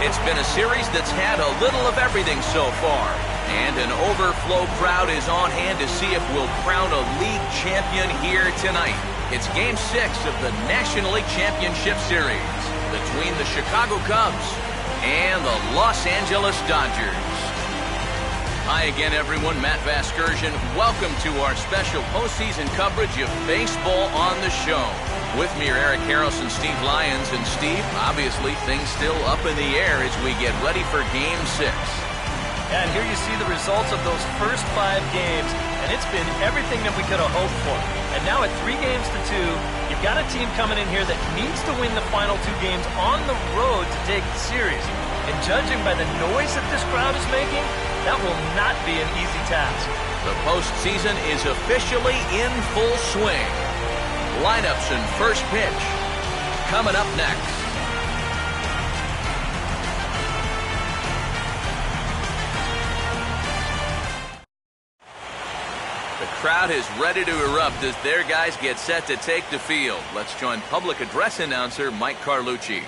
It's been a series that's had a little of everything so far. And an overflow crowd is on hand to see if we'll crown a league champion here tonight. It's Game 6 of the National League Championship Series between the Chicago Cubs and the Los Angeles Dodgers. Hi again, everyone. Matt Vasgersian. Welcome to our special postseason coverage of baseball on the show. With me are Eric Harrelson, Steve Lyons, and Steve, obviously things still up in the air as we get ready for Game 6. And here you see the results of those first 5 games, and it's been everything that we could have hoped for. And now at 3 games to 2, you've got a team coming in here that needs to win the final 2 games on the road to take the series. And judging by the noise that this crowd is making, that will not be an easy task. The postseason is officially in full swing. Lineups and first pitch coming up next. The crowd is ready to erupt as their guys get set to take the field. Let's join public address announcer Mike Carlucci.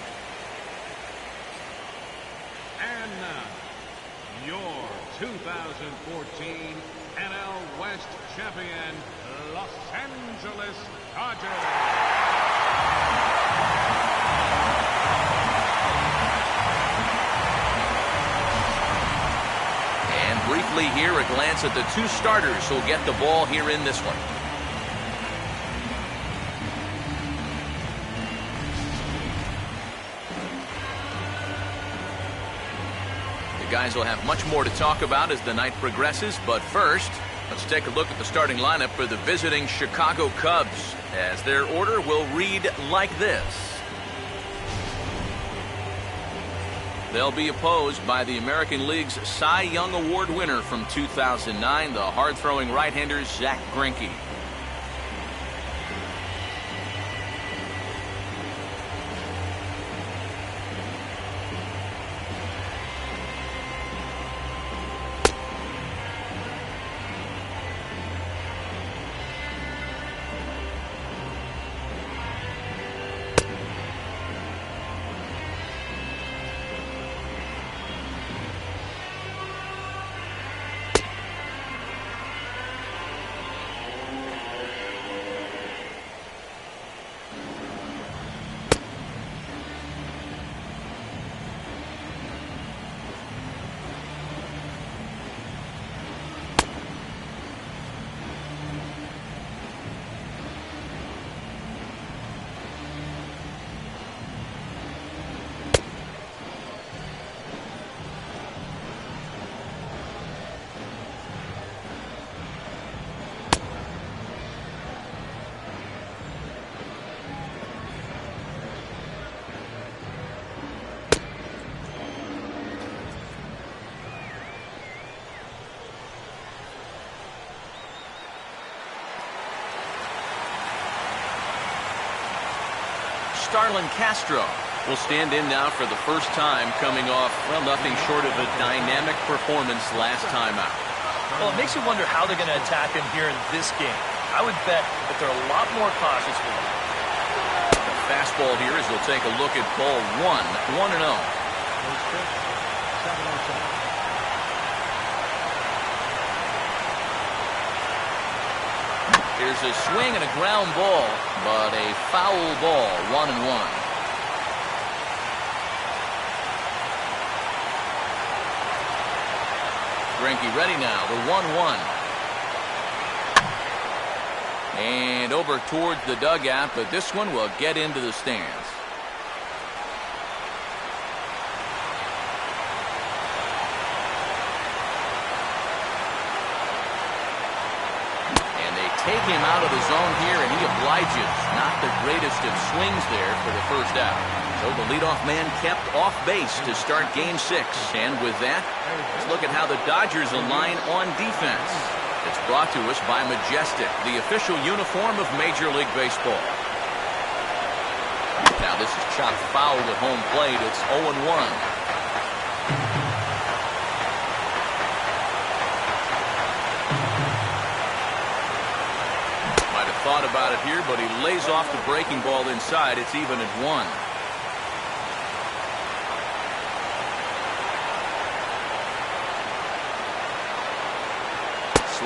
And now, your 2014 NL West champion, Los Angeles Dodgers. Briefly here, a glance at the 2 starters who'll get the ball here in this one. The guys will have much more to talk about as the night progresses, but first, let's take a look at the starting lineup for the visiting Chicago Cubs, as their order will read like this. They'll be opposed by the American League's Cy Young Award winner from 2009, the hard-throwing right-hander Zach Greinke. Starlin Castro will stand in now for the first time, coming off, well, nothing short of a dynamic performance last time out. Well, it makes you wonder how they're going to attack him here in this game. I would bet that they're a lot more cautious with him. The fastball here as we'll take a look at ball 1-0. Here's a swing and a ground ball, but a foul ball, 1-1. Greinke ready now, the 1-1. And over towards the dugout, but this one will get into the stands. Take him out of the zone here, and he obliges. Not the greatest of swings there for the first out. So the leadoff man kept off base to start Game 6. And with that, let's look at how the Dodgers align on defense. It's brought to us by Majestic, the official uniform of Major League Baseball. Now this is chopped foul at home plate. It's 0-1. Thought about it here, but he lays off the breaking ball inside. It's even at 1.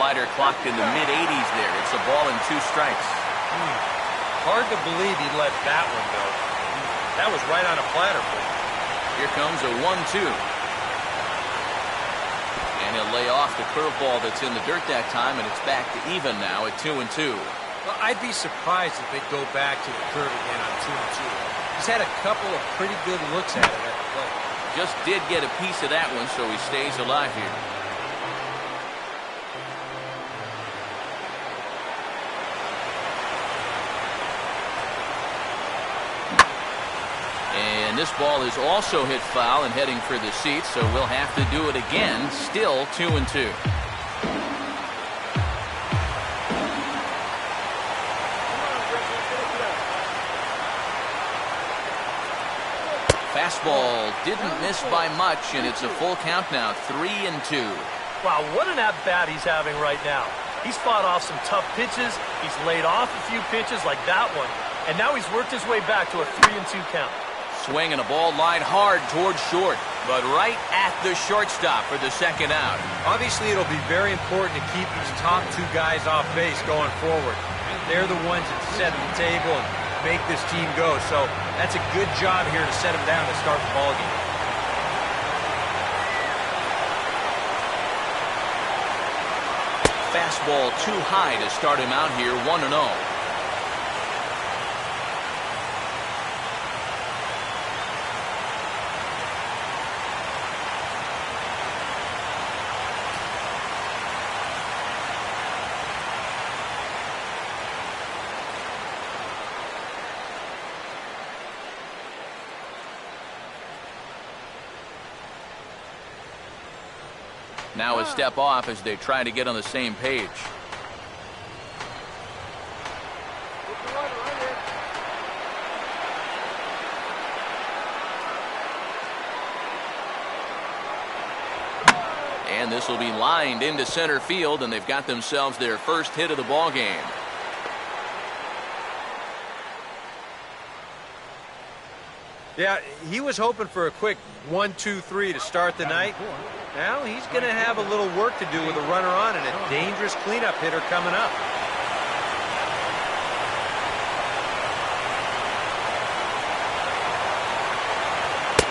slider clocked in the mid-80s there. It's a ball and 2 strikes. Hard to believe he let that one go. That was right on a platter for him. Here comes a 1-2. And he'll lay off the curveball that's in the dirt that time, and it's back to even now at 2-2. Well, I'd be surprised if they go back to the curve again on 2-2. He's had a couple of pretty good looks at it at the plate. Just did get a piece of that one, so he stays alive here. And this ball is also hit foul and heading for the seats, so we'll have to do it again. Still 2-2. Fastball didn't miss by much, and it's a full count now, 3-2. Wow, what an at-bat he's having right now. He's fought off some tough pitches, he's laid off a few pitches like that one, and now he's worked his way back to a 3-2 count. Swing and a ball line hard towards short, but right at the shortstop for the second out. Obviously, it'll be very important to keep these top 2 guys off base going forward. They're the ones that set the table and make this team go, so that's a good job here to set them down to start the ball game. Fastball too high to start him out here, 1-0. Now a step off as they try to get on the same page. And this will be lined into center field, and they've got themselves their first hit of the ball game. Yeah, he was hoping for a quick 1-2-3 to start the night. Now he's going to have a little work to do with a runner on and a dangerous cleanup hitter coming up.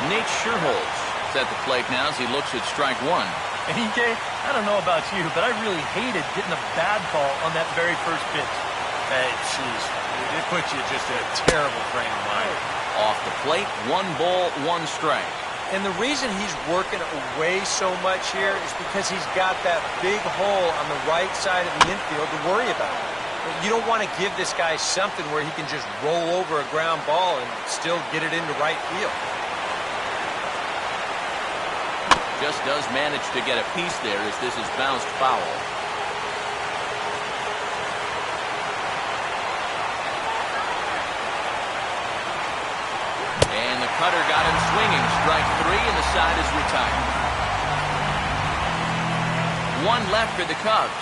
Nate Scherholz is at the plate now as he looks at strike 1. EK, I don't know about you, but I really hated getting a bad call on that very first pitch. Hey, jeez, it puts you just in a terrible frame of mind. Off the plate, 1 ball, 1 strike. And the reason he's working away so much here is because he's got that big hole on the right side of the infield to worry about. You don't want to give this guy something where he can just roll over a ground ball and still get it into right field. Just does manage to get a piece there as this is bounced foul. And the cutter got him swinging. Strike 3, and the side is retired. 1 left for the Cubs.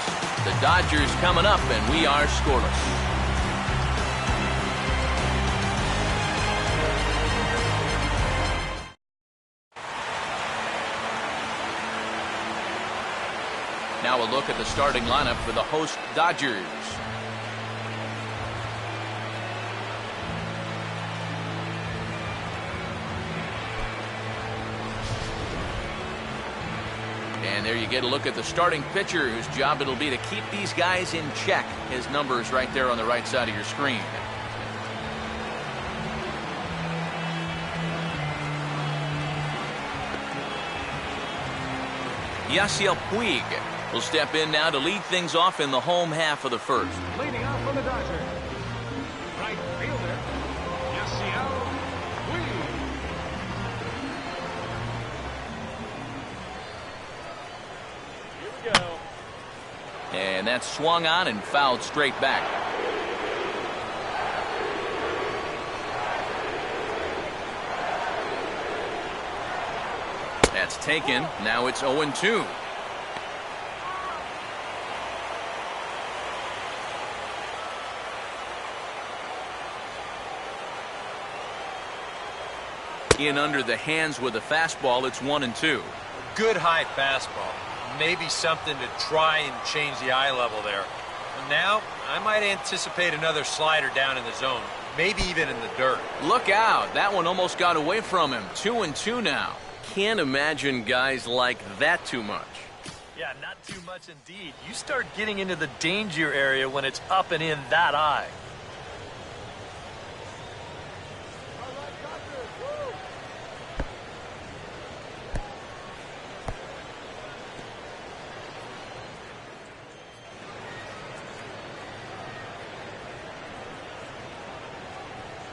The Dodgers coming up, and we are scoreless. Now a look at the starting lineup for the host Dodgers. And there you get a look at the starting pitcher whose job it'll be to keep these guys in check. His number is right there on the right side of your screen. Yasiel Puig will step in now to lead things off in the home half of the first. Leading off for the Dodgers, right fielder, Yasiel Puig. Here we go. And that's swung on and fouled straight back. That's taken. Now it's 0-2. In under the hands with a fastball, it's 1-2. Good high fastball. maybe something to try and change the eye level there. And now, I might anticipate another slider down in the zone, maybe even in the dirt. Look out. That one almost got away from him. 2-2 now. Can't imagine guys like that too much. Yeah, not too much indeed. You start getting into the danger area when it's up and in that eye.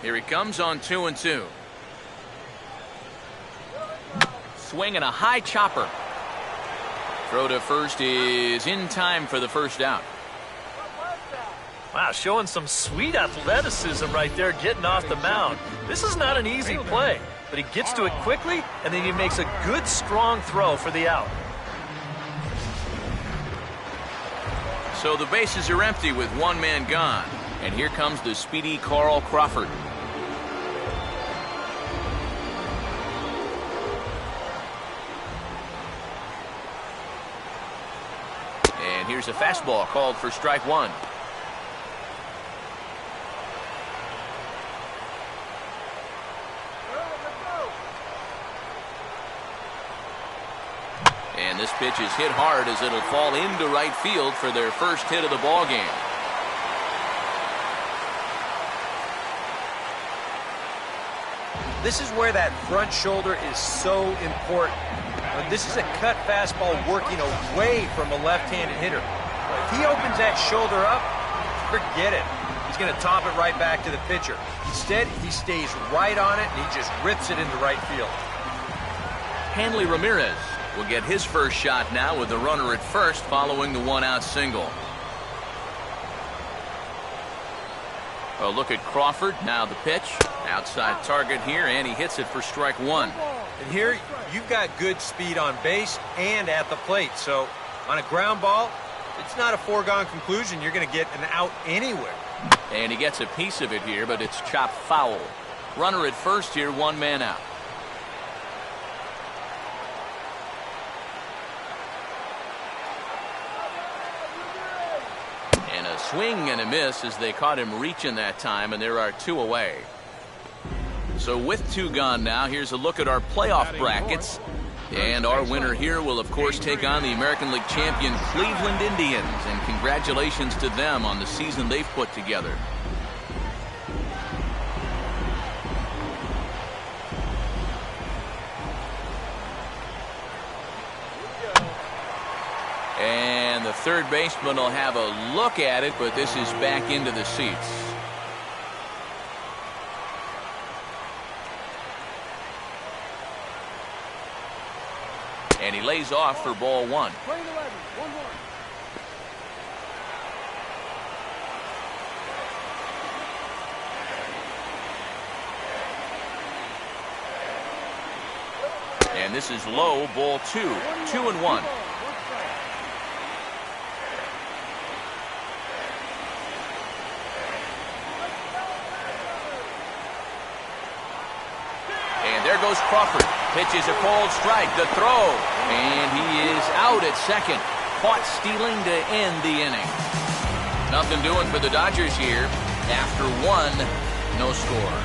Here he comes on 2-2. Swing and a high chopper. Throw to first is in time for the first out. Wow, showing some sweet athleticism right there, getting off the mound. This is not an easy play, but he gets to it quickly, and then he makes a good, strong throw for the out. So the bases are empty with one man gone. And here comes the speedy Carl Crawford. And here's a fastball called for strike one. And this pitch is hit hard as it'll fall into right field for their first hit of the ball game. This is where that front shoulder is so important. This is a cut fastball working away from a left-handed hitter. If he opens that shoulder up, forget it. He's going to top it right back to the pitcher. Instead, he stays right on it, and he just rips it into right field. Hanley Ramirez will get his first shot now with the runner at first following the one-out single. A look at Crawford. Now the pitch. Outside target here, and he hits it for strike one. And here, you've got good speed on base and at the plate. So, on a ground ball, it's not a foregone conclusion you're going to get an out anywhere. And he gets a piece of it here, but it's chopped foul. Runner at first here, one man out. And a swing and a miss as they caught him reaching that time, and there are two away. So with two gone now, here's a look at our playoff brackets. And our winner here will, of course, take on the American League champion Cleveland Indians. And congratulations to them on the season they've put together. And the third baseman will have a look at it, but this is back into the seats. And he lays off for ball one. And this is low, ball two. 2-1. And there goes Crawford. Pitches a cold strike. The throw. And he is out at second. Caught stealing to end the inning. Nothing doing for the Dodgers here. After one, no score.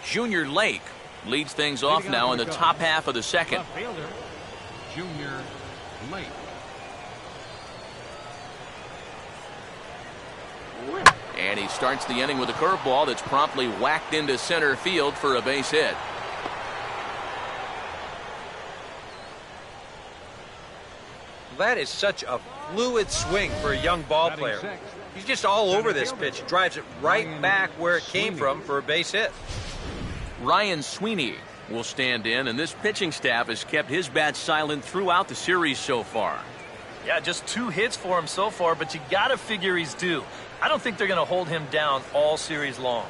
Junior Lake leads things off now in the top half of the second. Left fielder, Junior Lake. And he starts the inning with a curveball that's promptly whacked into center field for a base hit. That is such a fluid swing for a young ball player. He's just all over this pitch. Drives it right back where it came from for a base hit. Ryan Sweeney will stand in, and this pitching staff has kept his bat silent throughout the series so far. Yeah, just 2 hits for him so far, but you got to figure he's due. I don't think they're going to hold him down all series long.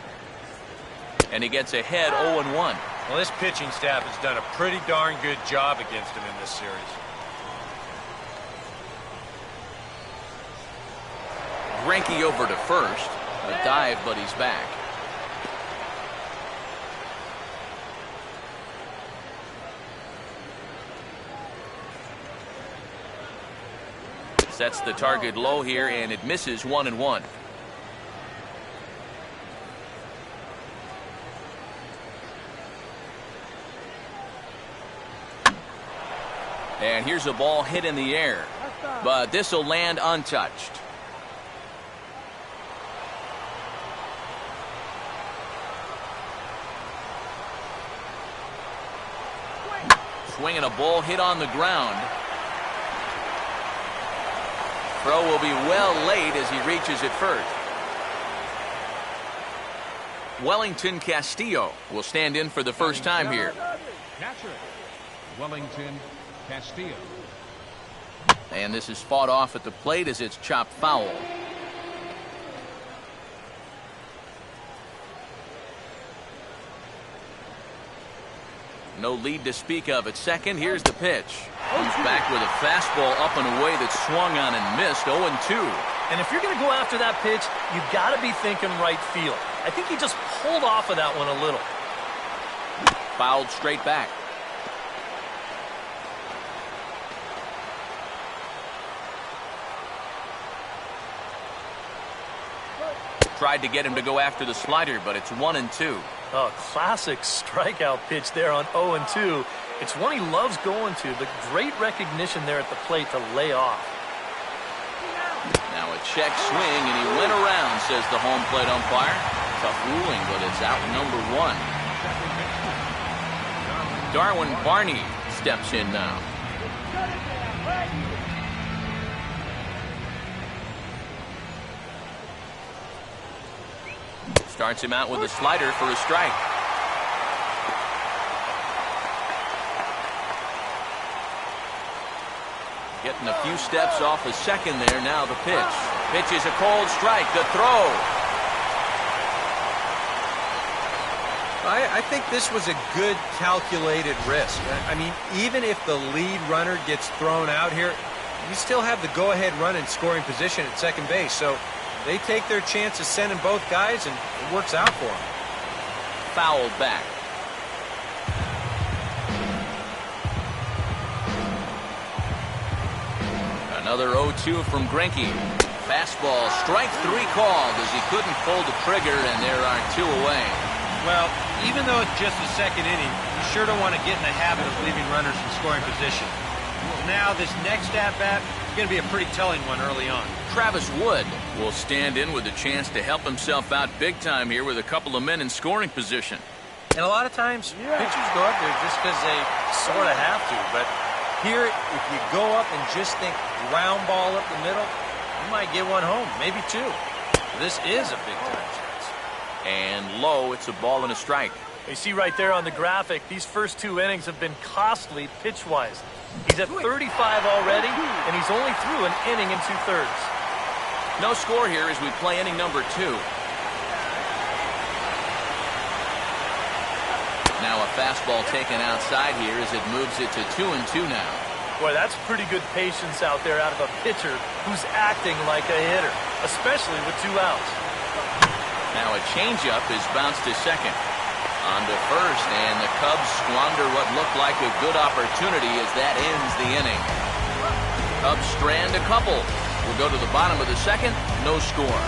And he gets ahead 0-1. Well, this pitching staff has done a pretty darn good job against him in this series. Greinke over to first. A dive, but he's back. Sets the target low here, and it misses 1-1. And here's a ball hit in the air, but this will land untouched. Swinging a ball hit on the ground. Throw will be well late as he reaches it first. Wellington Castillo will stand in for the first time here. Catcher, Wellington Castillo. And this is fought off at the plate as it's chopped foul. No lead to speak of at second. Here's the pitch. Comes back with a fastball up and away that swung on and missed. 0-2. And if you're going to go after that pitch, you've got to be thinking right field. I think he just pulled off of that one a little. Fouled straight back. Tried to get him to go after the slider, but it's 1-2. Oh, classic strikeout pitch there on 0-2. It's one he loves going to, but great recognition there at the plate to lay off. Now a check swing, and he went around, says the home plate umpire. Tough ruling, but it's out number 1. Darwin Barney steps in now. Starts him out with a slider for a strike. Getting a few steps off the second there. Now the pitch. Pitch is a cold strike. The throw. I think this was a good calculated risk. I mean, even if the lead runner gets thrown out here, you still have the go-ahead run in scoring position at second base. So they take their chance of sending both guys, and it works out for them. Fouled back. Another 0-2 from Greinke. Fastball, strike 3 called as he couldn't pull the trigger, and there are 2 away. Well, even though it's just the second inning, you sure don't want to get in the habit of leaving runners in scoring position. Now this next at-bat is going to be a pretty telling one early on. Travis Wood will stand in with a chance to help himself out big time here with a couple of men in scoring position. And a lot of times, pitchers go up there just because they sort of have to. But here, if you go up and just think round ball up the middle, you might get one home, maybe 2. This is a big-time chance. And low, it's a ball and a strike. You see right there on the graphic, these first 2 innings have been costly pitch-wise. He's at 35 already, and he's only through an inning and 2/3. No score here as we play inning number 2. Now a fastball taken outside here as it moves it to 2-2 now. Boy, that's pretty good patience out there out of a pitcher who's acting like a hitter, especially with 2 outs. Now a changeup is bounced to second. On to first, and the Cubs squander what looked like a good opportunity as that ends the inning. Cubs strand a couple. We'll go to the bottom of the second. No score.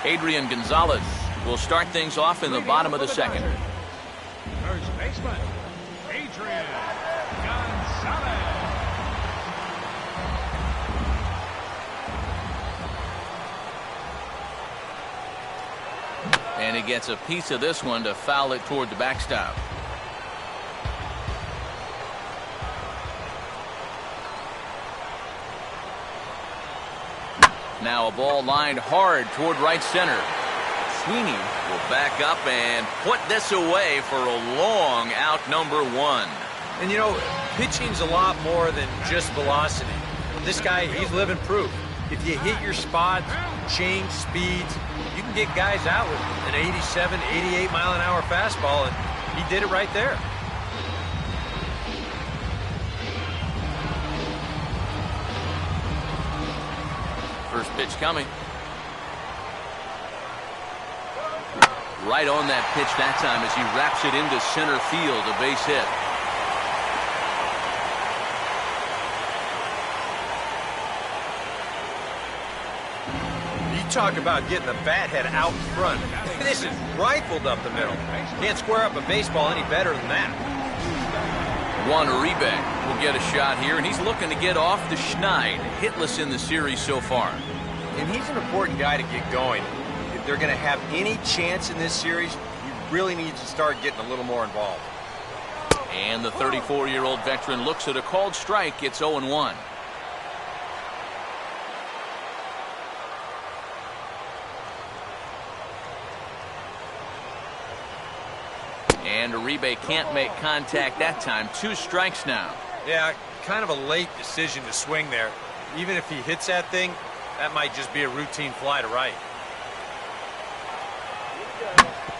Adrian Gonzalez will start things off in the bottom of the second. First baseman, Adrian Gonzalez. And he gets a piece of this one to foul it toward the backstop. Now a ball lined hard toward right center. Sweeney will back up and put this away for a long out number 1. And you know, pitching's a lot more than just velocity. This guy, he's living proof. If you hit your spots, change speeds, you can get guys out with an 87, 88 mile an hour fastball, and he did it right there. First pitch coming. Right on that pitch that time as he wraps it into center field, a base hit. You talk about getting the bat head out front. This is rifled up the middle. Can't square up a baseball any better than that. Juan Uribe will get a shot here, and he's looking to get off the schneid. Hitless in the series so far. And he's an important guy to get going. If they're going to have any chance in this series, he really needs to start getting a little more involved. And the 34-year-old veteran looks at a called strike. It's 0-1. And Uribe can't make contact that time. 2 strikes now. Yeah, kind of a late decision to swing there. Even if he hits that thing, that might just be a routine fly to right.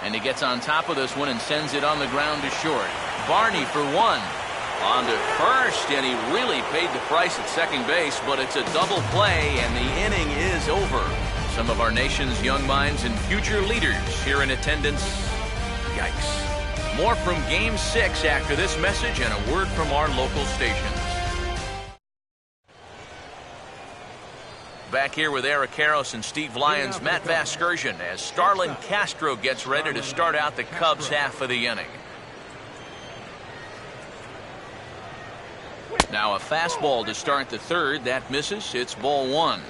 And he gets on top of this one and sends it on the ground to short. Barney for 1. On to first, and he really paid the price at second base, but it's a double play, and the inning is over. Some of our nation's young minds and future leaders here in attendance. Yikes. More from Game 6 after this message and a word from our local stations. Back here with Eric Karros and Steve Lyons, Matt Vasgersian, as Starlin Castro gets ready to start out the Cubs half of the inning. Now a fastball to start the third. That misses. It's ball 1.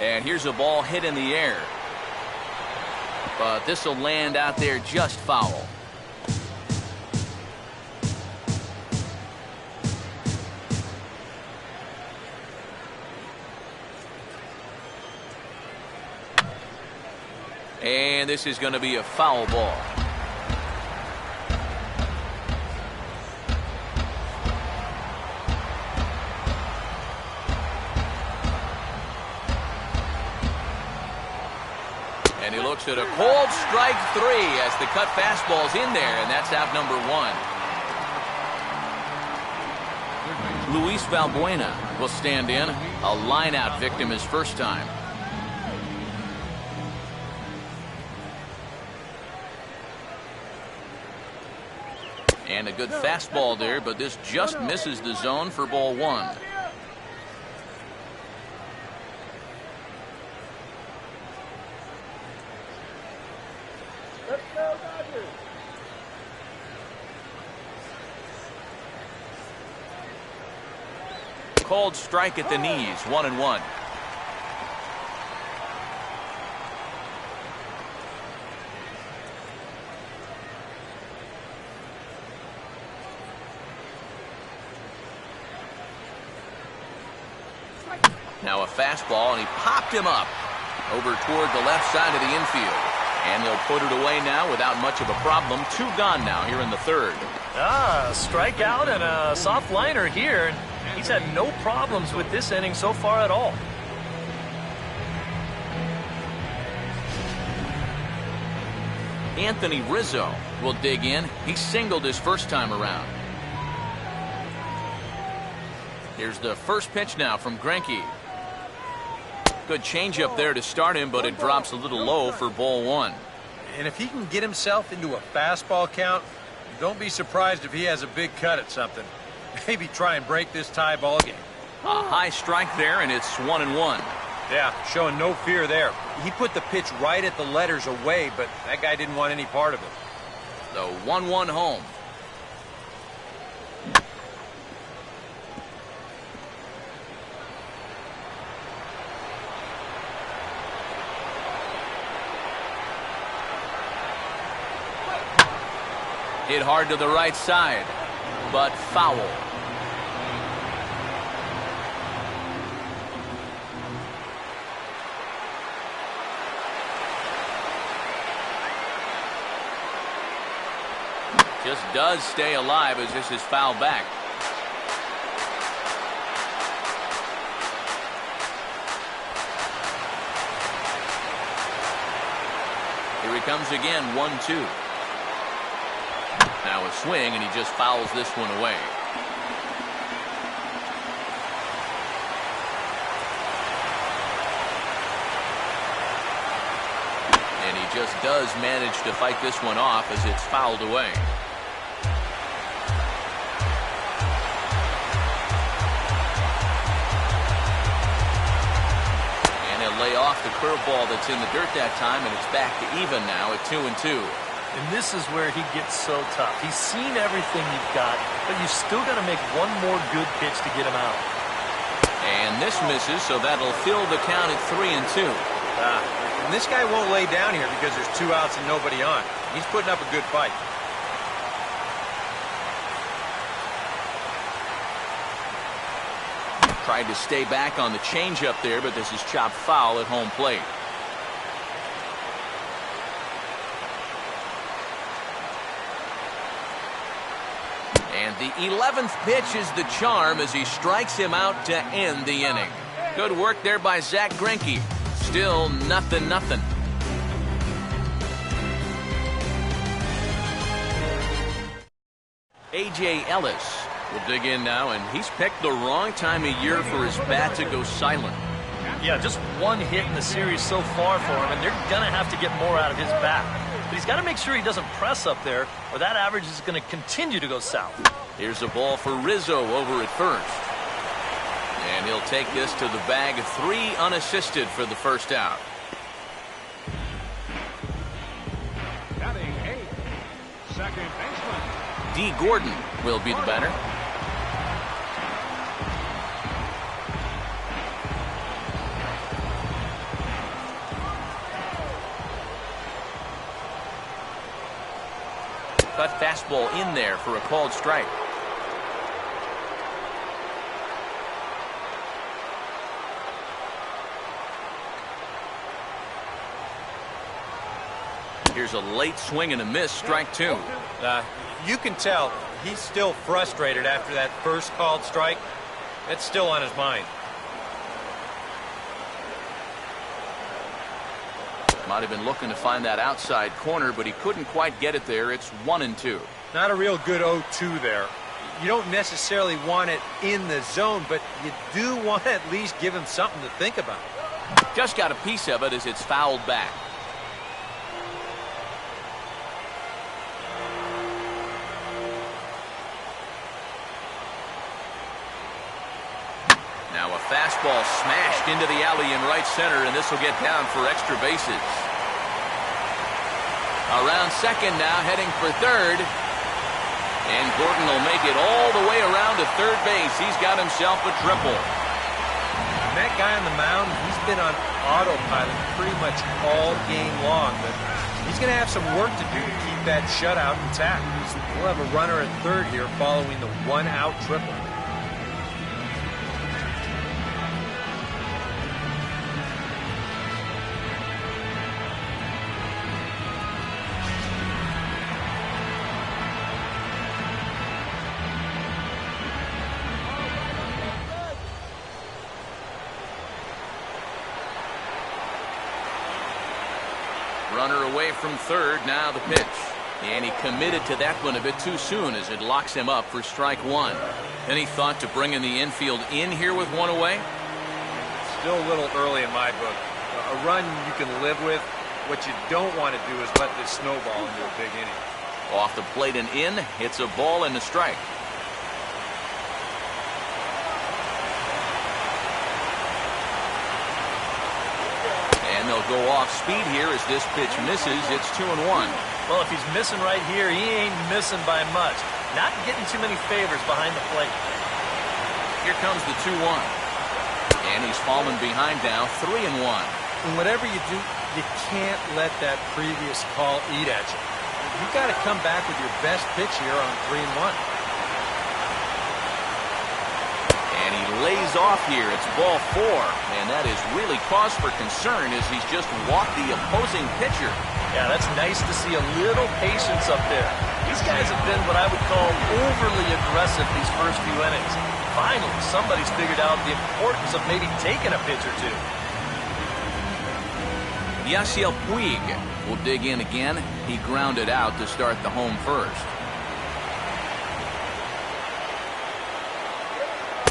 And here's a ball hit in the air. But this will land out there just foul. And this is going to be a foul ball. And he looks at a cold strike 3 as the cut fastball's in there, and that's out number 1. Luis Valbuena will stand in. A line-out victim his first time. And a good fastball there, but this just misses the zone for ball 1. Called strike at the knees, 1-1. Now a fastball, and he popped him up over toward the left side of the infield. And they'll put it away now without much of a problem. 2 gone now here in the third. Strikeout and a soft liner here. He's had no problems with this inning so far at all. Anthony Rizzo will dig in. He singled his first time around. Here's the first pitch now from Greinke. Good changeup there to start him, but it drops a little low for ball 1. And if he can get himself into a fastball count, don't be surprised if he has a big cut at something. Maybe try and break this tie ball game. A high strike there, and it's 1-1. Yeah, showing no fear there. He put the pitch right at the letters away, but that guy didn't want any part of it. The 1-1 home. Hit hard to the right side, but foul. Just does stay alive as this is fouled back. Here he comes again, 1-2. Now a swing, and he just fouls this one away. Ellis does manage to fight this one off as it's fouled away. And he'll lay off the curveball that's in the dirt that time, and it's back to even now at 2-2. And this is where he gets so tough. He's seen everything you've got, but you still got to make one more good pitch to get him out. And this misses, so that'll fill the count at 3-2. And this guy won't lay down here because there's 2 outs and nobody on. He's putting up a good fight. Tried to stay back on the changeup there, but this is chopped foul at home plate. And the 11th pitch is the charm as he strikes him out to end the inning. Good work there by Zach Greinke. Still 0-0. A.J. Ellis will dig in now, and he's picked the wrong time of year for his bat to go silent. Yeah, just one hit in the series so far for him, and they're going to have to get more out of his bat. But he's got to make sure he doesn't press up there, or that average is going to continue to go south. Here's a ball for Rizzo over at first. And he'll take this to the bag, 3 unassisted for the first out. Batting 8th, second baseman. D. Gordon will be the batter. Cut fastball in there for a called strike. Here's a late swing and a miss, strike 2. You can tell he's still frustrated after that first called strike. It's still on his mind. Might have been looking to find that outside corner, but he couldn't quite get it there. It's 1-2. Not a real good 0-2 there. You don't necessarily want it in the zone, but you do want to at least give him something to think about. Just got a piece of it as it's fouled back. Now a fastball smashed into the alley in right center, and this will get down for extra bases. Around second now, heading for third. And Gordon will make it all the way around to third base. He's got himself a triple. And that guy on the mound, he's been on autopilot pretty much all game long, but he's going to have some work to do to keep that shutout intact. We'll have a runner at third here following the 1-out triple. Runner away from third, now the pitch. And he committed to that one a bit too soon as it locks him up for strike 1. Any thought to bringing the infield in here with one away? Still a little early in my book. A run you can live with. What you don't want to do is let this snowball into a big inning. Off the plate and in, hits a ball and a strike. And they'll go off speed here as this pitch misses. It's 2-1. Well, if he's missing right here, he ain't missing by much. Not getting too many favors behind the plate. Here comes the 2-1. And he's fallen behind now, 3-1. And whatever you do, you can't let that previous call eat at you. You've got to come back with your best pitch here on 3-1. And he lays off here. It's ball 4. And that is really cause for concern as he's just walked the opposing pitcher. Yeah, that's nice to see a little patience up there. These guys have been what I would call overly aggressive these first few innings. Finally, somebody's figured out the importance of maybe taking a pitch or two. Yasiel Puig will dig in again. He grounded out to start the home first.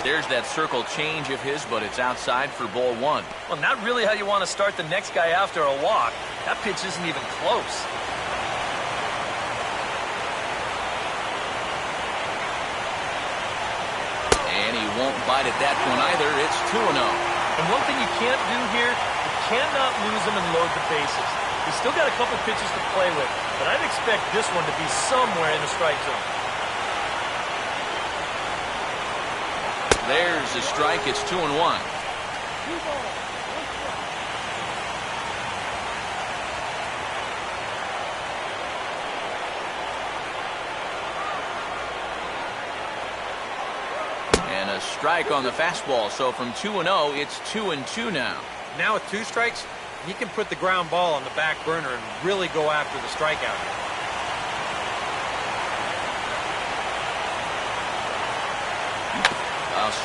There's that circle change of his, but it's outside for ball one. Well, not really how you want to start the next guy after a walk. That pitch isn't even close. And he won't bite at that one either. It's 2-0. And one thing you can't do here, you cannot lose him and load the bases. He's still got a couple pitches to play with, but I'd expect this one to be somewhere in the strike zone. There's a strike. It's 2-1. And a strike on the fastball. So from 2-0, it's 2-2 now. Now with 2 strikes, he can put the ground ball on the back burner and really go after the strikeout here.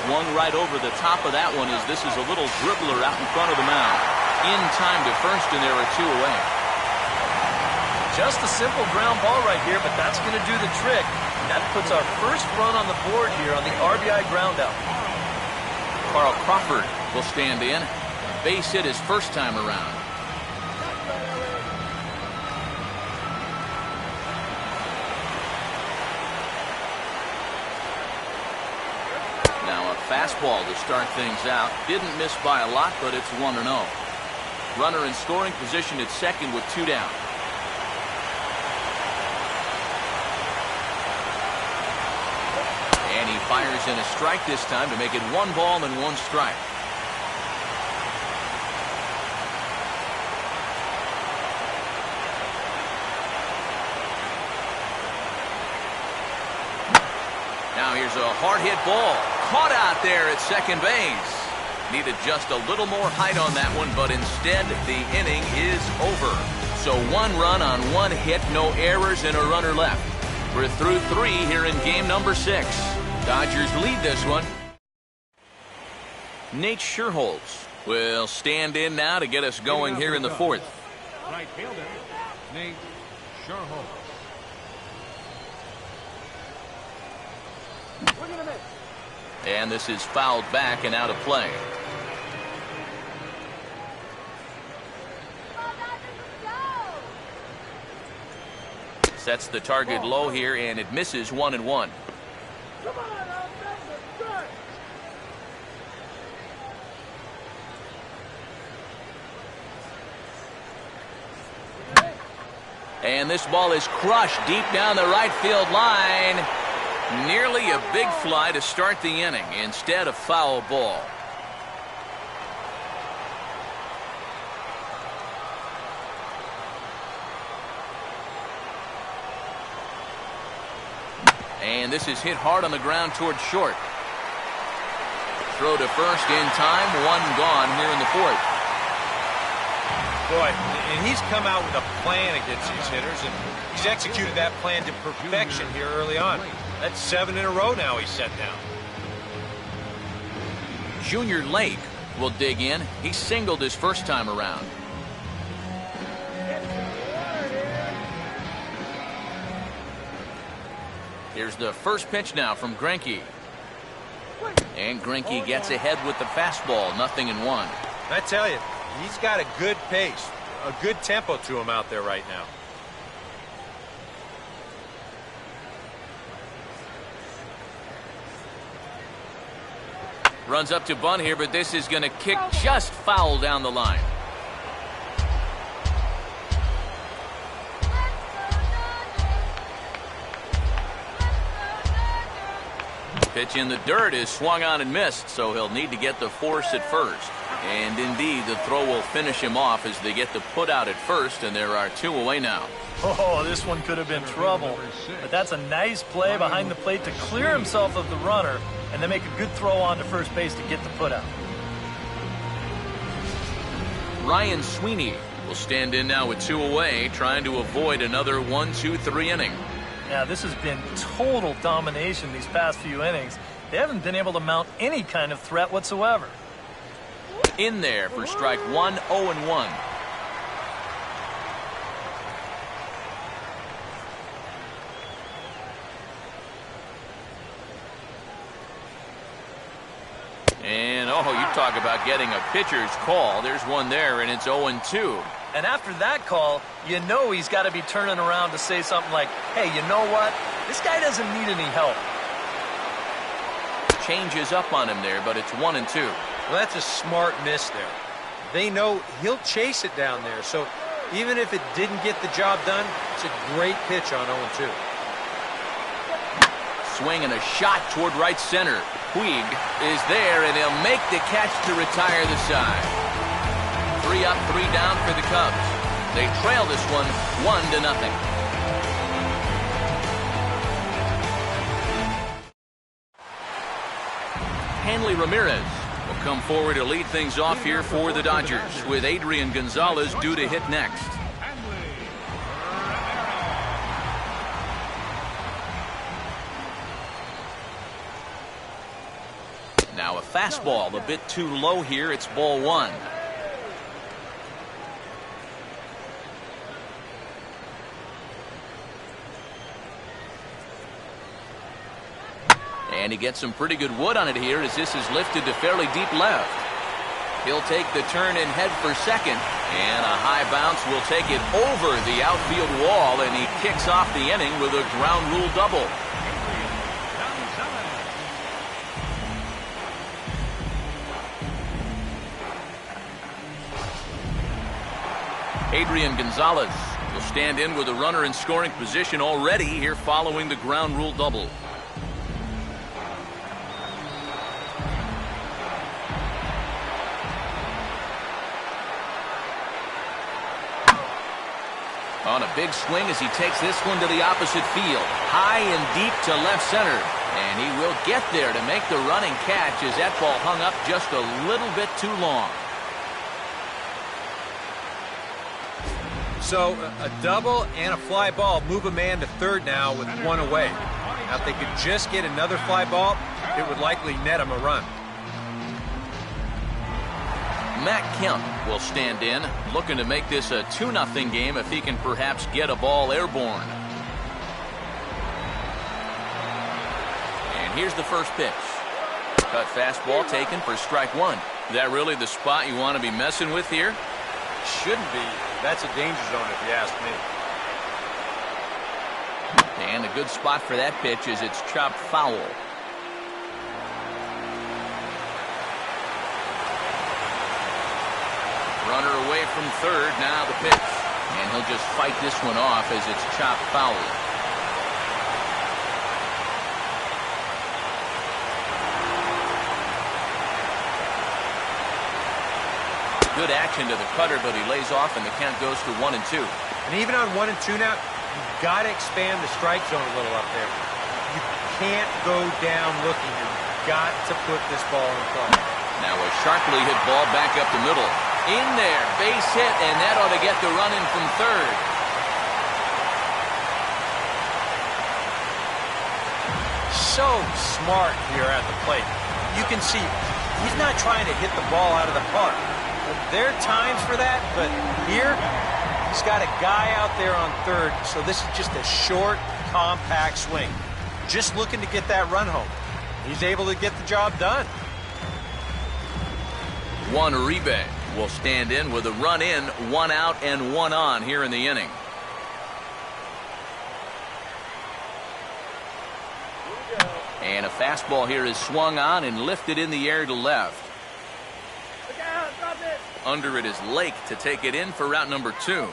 Swung right over the top of that one as this is a little dribbler out in front of the mound. In time to first, and there are 2 away. Just a simple ground ball right here, but that's going to do the trick. That puts our first run on the board here on the RBI groundout. Carl Crawford will stand in. Base hit his first time around. Fastball to start things out. Didn't miss by a lot, but it's 1-0. Runner in scoring position at second with 2 down. And he fires in a strike this time to make it 1 ball and 1 strike. Now here's a hard hit ball. Caught out there at second base. Needed just a little more height on that one, but instead the inning is over. So 1 run on 1 hit, no errors, and a runner left. We're through 3 here in game number 6. Dodgers lead this one. Nate Scherholz will stand in now to get us going here in the 4th. Right fielder, Nate Scherholz. And this is fouled back and out of play. Sets the target low here, and it misses 1-1. And this ball is crushed deep down the right field line. Nearly a big fly to start the inning instead of foul ball. And this is hit hard on the ground towards short. Throw to first in time. 1 gone here in the 4th. Boy, and he's come out with a plan against these hitters, and he's executed that plan to perfection here early on. That's 7 in a row now he's set down. Junior Lake will dig in. He singled his first time around. Here's the first pitch now from Greinke. And Greinke gets ahead with the fastball. 0-1. I tell you, he's got a good pace, a good tempo to him out there right now. Runs up to bunt here, but this is going to kick just foul down the line. Pitch in the dirt is swung on and missed, so he'll need to get the force at first. And indeed, the throw will finish him off as they get the put out at first, and there are 2 away now. Oh, this one could have been trouble. But that's a nice play behind the plate to clear himself of the runner and then make a good throw on to first base to get the put out. Ryan Sweeney will stand in now with 2 away, trying to avoid another 1-2-3 inning. Yeah, this has been total domination these past few innings. They haven't been able to mount any kind of threat whatsoever. In there for strike 1, 0-1. Talk about getting a pitcher's call. There's one there, and it's 0-2. And after that call, you know he's got to be turning around to say something like, hey, you know what? This guy doesn't need any help. Changes up on him there, but it's 1-2. Well, that's a smart miss there. They know he'll chase it down there, so even if it didn't get the job done, it's a great pitch on 0-2. Swing and a shot toward right center. Puig is there, and he'll make the catch to retire the side. 3 up, 3 down for the Cubs. They trail this one 1-0. Hanley Ramirez will come forward to lead things off here for the Dodgers, with Adrian Gonzalez due to hit next. Now a fastball a bit too low here. It's ball 1. And he gets some pretty good wood on it here as this is lifted to fairly deep left. He'll take the turn and head for second. And a high bounce will take it over the outfield wall, and he kicks off the inning with a ground rule double. Adrian Gonzalez will stand in with a runner in scoring position already here following the ground rule double. On a big swing as he takes this one to the opposite field. High and deep to left center. And he will get there to make the running catch as that ball hung up just a little bit too long. So a double and a fly ball move a man to third now with 1 away. Now if they could just get another fly ball, it would likely net him a run. Matt Kemp will stand in, looking to make this a 2-0 game if he can perhaps get a ball airborne. And here's the first pitch. Cut fastball taken for strike 1. Is that really the spot you want to be messing with here? Shouldn't be. That's a danger zone if you ask me. And a good spot for that pitch is it's chopped foul. Runner away from third, now the pitch. And he'll just fight this one off as it's chopped foul. Good action to the cutter, but he lays off and the count goes to 1-2. And even on 1-2 now, you've got to expand the strike zone a little up there. You can't go down looking. You've got to put this ball in play. Now a sharply hit ball back up the middle. In there, base hit, and that ought to get the run in from third. So smart here at the plate. You can see he's not trying to hit the ball out of the park. There are times for that, but here he's got a guy out there on third, so this is just a short, compact swing. Just looking to get that run home. He's able to get the job done. Juan Uribe will stand in with a run in, 1 out and 1 on here in the inning. And a fastball here is swung on and lifted in the air to left. Under it is Lake to take it in for route number 2.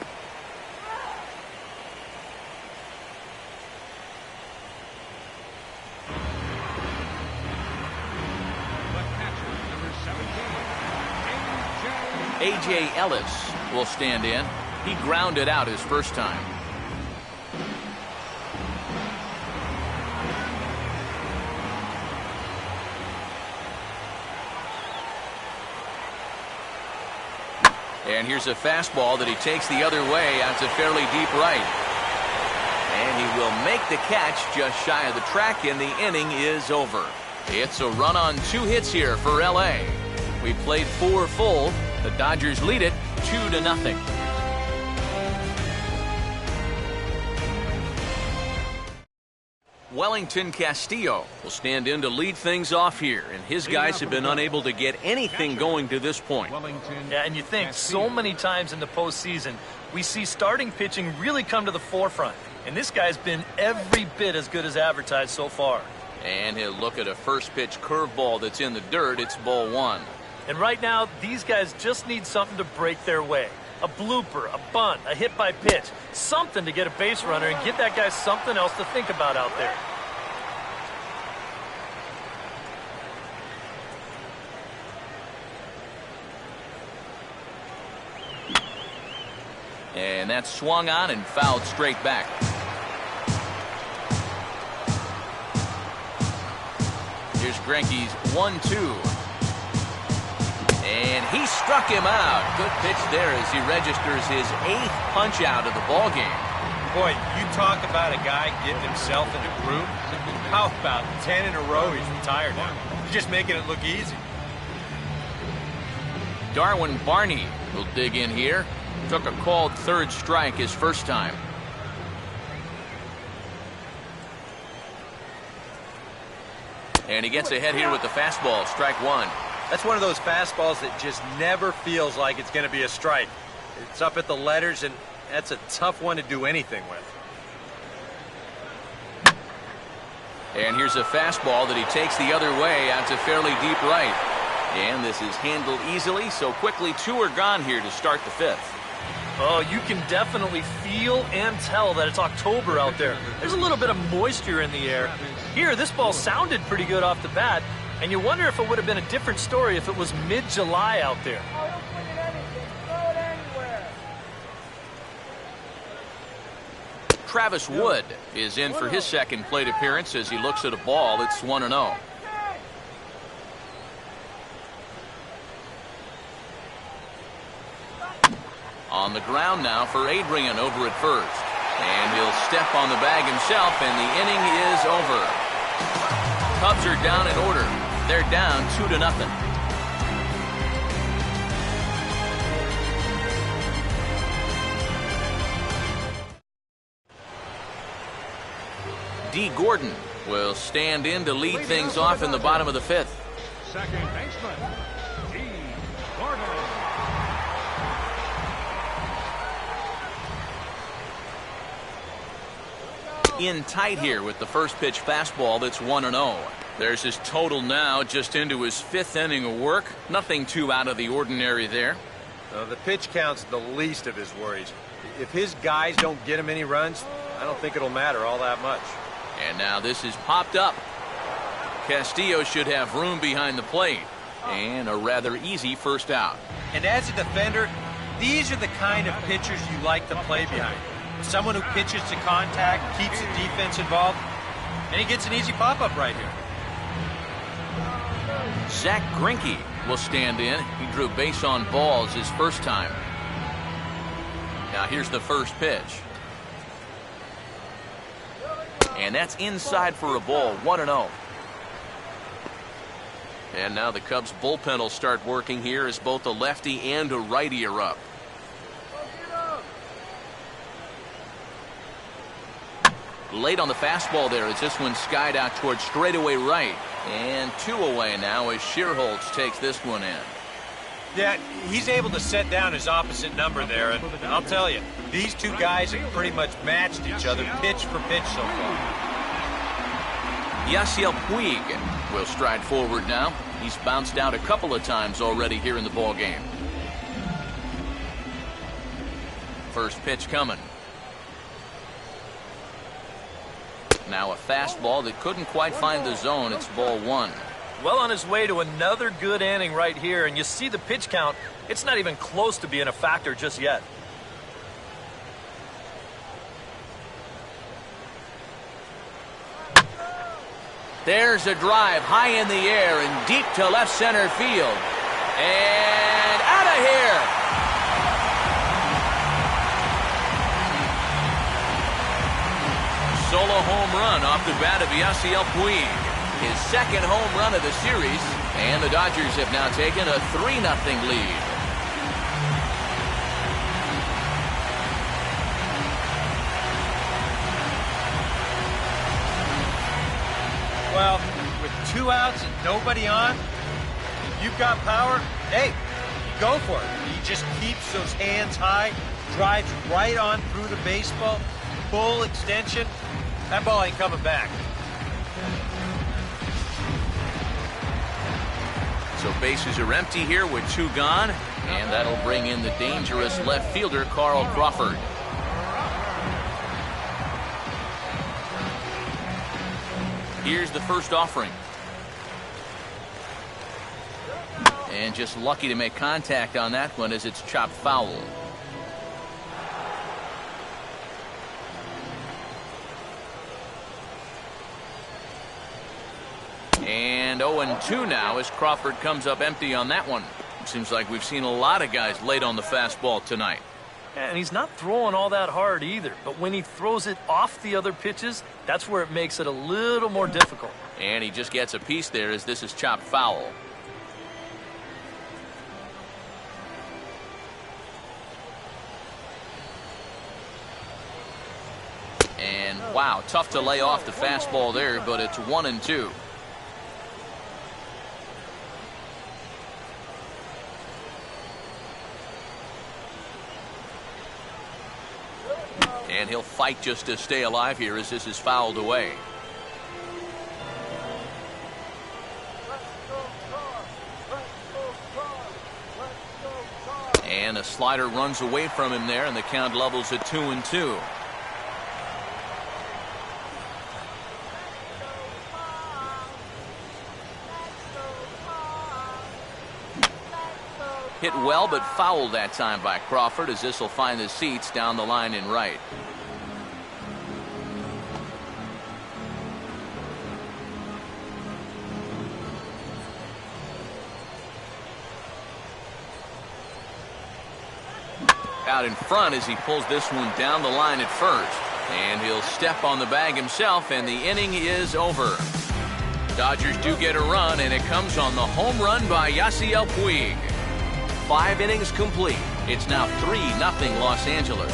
A.J. Ellis will stand in. He grounded out his first time. And here's a fastball that he takes the other way out to fairly deep right. And he will make the catch just shy of the track, and the inning is over. It's a run on 2 hits here for L.A. We played 4 full. The Dodgers lead it 2-0. Wellington Castillo will stand in to lead things off here, and his guys have been unable to get anything going to this point. Yeah, and you think so many times in the postseason, we see starting pitching really come to the forefront, and this guy's been every bit as good as advertised so far. And he'll look at a first pitch curveball that's in the dirt. It's ball one. And right now, these guys just need something to break their way. A blooper, a bunt, a hit by pitch, something to get a base runner and give that guy something else to think about out there. And that's swung on and fouled straight back. Here's Greinke's 1-2. And he struck him out. Good pitch there as he registers his 8th punch out of the ball game. Boy, you talk about a guy getting himself in a groove. How about 10 in a row he's retired now? He's just making it look easy. Darwin Barney will dig in here. Took a called third strike his first time. And he gets ahead here with the fastball, strike one. That's one of those fastballs that just never feels like it's going to be a strike. It's up at the letters, and that's a tough one to do anything with. And here's a fastball that he takes the other way out to fairly deep right. And this is handled easily, so quickly 2 are gone here to start the 5th. Oh, you can definitely feel and tell that it's October out there. There's a little bit of moisture in the air. Here, this ball sounded pretty good off the bat, and you wonder if it would have been a different story if it was mid-July out there. Travis Wood is in for his second plate appearance as he looks at a ball that's 1-0. On the ground now for Adrian over at first. And he'll step on the bag himself, and the inning is over. Cubs are down in order. They're down 2-0. D. Gordon will stand in to lead things off in the bottom of the 5th. Second baseman, D. Gordon. In tight here with the first pitch fastball that's 1-0. There's his total now, just into his 5th inning of work. Nothing too out of the ordinary there. The pitch count's the least of his worries. If his guys don't get him any runs, I don't think it'll matter all that much. And now this is popped up. Castillo should have room behind the plate. And a rather easy first out. And as a defender, these are the kind of pitchers you like to play behind. Someone who pitches to contact, keeps the defense involved, and he gets an easy pop-up right here. Zach Greinke will stand in. He drew base on balls his first time. Now here's the first pitch. And that's inside for a ball, 1-0. And now the Cubs bullpen will start working here as both a lefty and a righty are up. Late on the fastball there as this one skied out towards straightaway right. And 2 away now as Shearholtz takes this one in. Yeah, he's able to set down his opposite number there, and I'll tell you, these two guys have pretty much matched each other pitch for pitch so far. Yasiel Puig will stride forward now. He's bounced out a couple of times already here in the ball game. First pitch coming. Now a fastball that couldn't quite find the zone. It's ball 1. Well on his way to another good inning right here, and you see the pitch count. It's not even close to being a factor just yet. There's a drive high in the air and deep to left center field. And out of here. Solo home run off the bat of Yasiel Puig. His second home run of the series. And the Dodgers have now taken a 3-0 lead. Well, with 2 outs and nobody on, if you've got power, hey, go for it. He just keeps those hands high, drives right on through the baseball, full extension. That ball ain't coming back. So bases are empty here with 2 gone, and that'll bring in the dangerous left fielder, Carl Crawford. Here's the first offering. And just lucky to make contact on that one as it's chopped foul. And 0-2 now as Crawford comes up empty on that one. Seems like we've seen a lot of guys late on the fastball tonight. And he's not throwing all that hard either. But when he throws it off the other pitches, that's where it makes it a little more difficult. And he just gets a piece there as this is chopped foul. And wow, tough to lay off the fastball there, but it's 1-2. And he'll fight just to stay alive here as this is fouled away. And a slider runs away from him there, and the count levels at 2-2. Hit well, but fouled that time by Crawford as this will find the seats down the line in right. Out in front as he pulls this one down the line at first. And he'll step on the bag himself, and the inning is over. Dodgers do get a run, and it comes on the home run by Yasiel Puig. 5 innings complete. It's now 3-0 Los Angeles.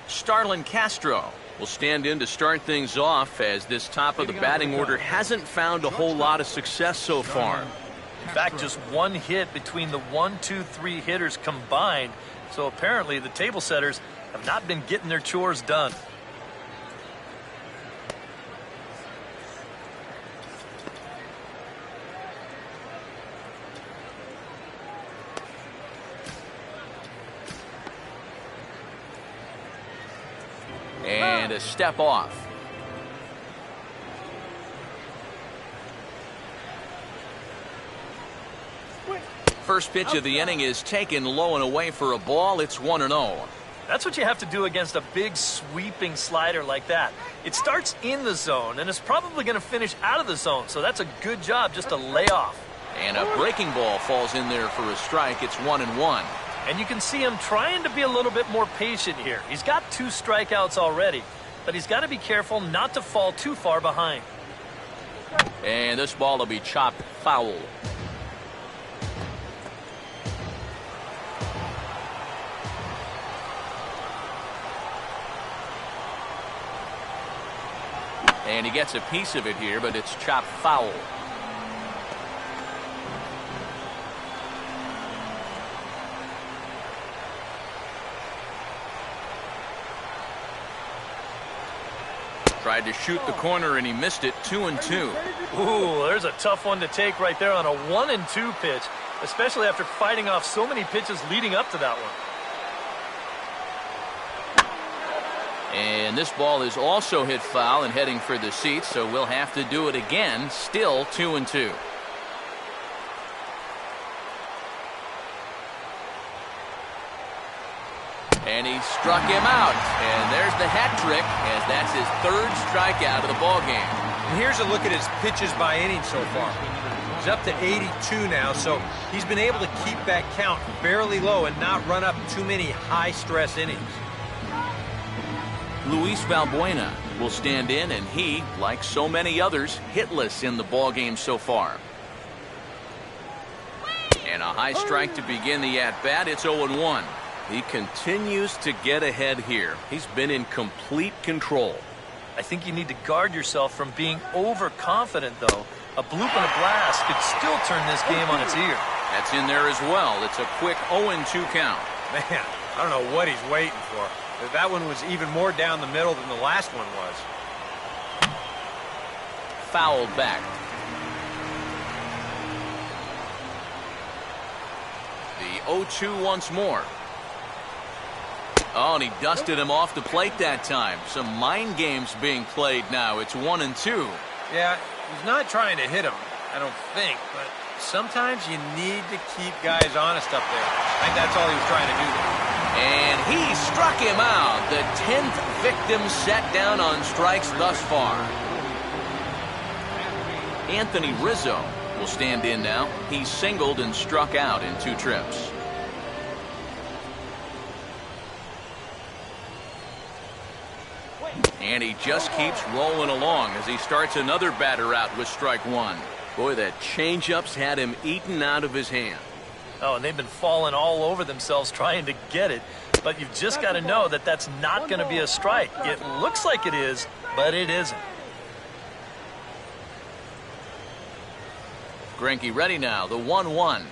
Starlin Castro will stand in to start things off as this top of the batting order hasn't found a whole lot of success so far. In fact, just 1 hit between the 1, 2, 3 hitters combined. So apparently the table setters have not been getting their chores done. And a step off. First pitch of the inning is taken low and away for a ball. It's 1-0. That's what you have to do against a big sweeping slider like that. It starts in the zone and is probably going to finish out of the zone. So that's a good job just to lay off. And a breaking ball falls in there for a strike. It's 1-1. And you can see him trying to be a little bit more patient here. He's got 2 strikeouts already, but he's got to be careful not to fall too far behind. And this ball will be chopped foul. And he gets a piece of it here, but it's chopped foul. Tried to shoot the corner and he missed it. 2-2. Ooh, there's a tough one to take right there on a 1-2 pitch, especially after fighting off so many pitches leading up to that one. And this ball is also hit foul and heading for the seats, so we'll have to do it again. Still 2-2. And he struck him out. And there's the hat trick, as that's his 3rd strikeout of the ballgame. And here's a look at his pitches by inning so far. He's up to 82 now, so he's been able to keep that count fairly low and not run up too many high-stress innings. Luis Valbuena will stand in, and he, like so many others, hitless in the ballgame so far. And a high strike to begin the at-bat. It's 0-1. He continues to get ahead here. He's been in complete control. I think you need to guard yourself from being overconfident, though. A bloop and a blast could still turn this game on its ear. That's in there as well. It's a quick 0-2 count. Man, I don't know what he's waiting for. That one was even more down the middle than the last one was. Fouled back. The 0-2 once more. Oh, and he dusted him off the plate that time. Some mind games being played now. It's 1-2. Yeah, he's not trying to hit him, I don't think, but sometimes you need to keep guys honest up there. I think that's all he was trying to do there. And he struck him out. The 10th victim set down on strikes thus far. Anthony Rizzo will stand in now. He singled and struck out in 2 trips. And he just keeps rolling along as he starts another batter out with strike 1. Boy, that changeup's had him eaten out of his hand. Oh, and they've been falling all over themselves trying to get it. But you've just got to know that that's not going to be a strike. It looks like it is, but it isn't. Greinke ready now, the 1-1.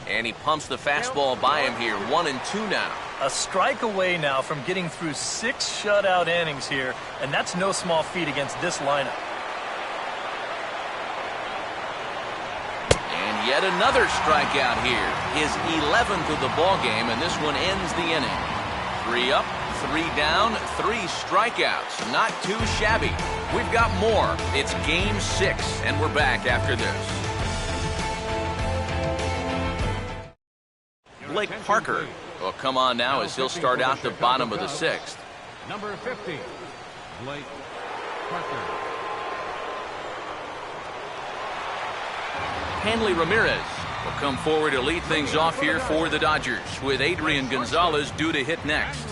And he pumps the fastball by him here, 1-2 now. A strike away now from getting through 6 shutout innings here, and that's no small feat against this lineup. And yet another strikeout here. His 11th of the ball game, and this one ends the inning. 3 up, 3 down, 3 strikeouts. Not too shabby. We've got more. It's Game 6, and we're back after this. Blake Parker will come on now as he'll start out the bottom of the 6th. Number 50, Blake Parker. Hanley Ramirez will come forward to lead things off here for the Dodgers, with Adrian Gonzalez due to hit next.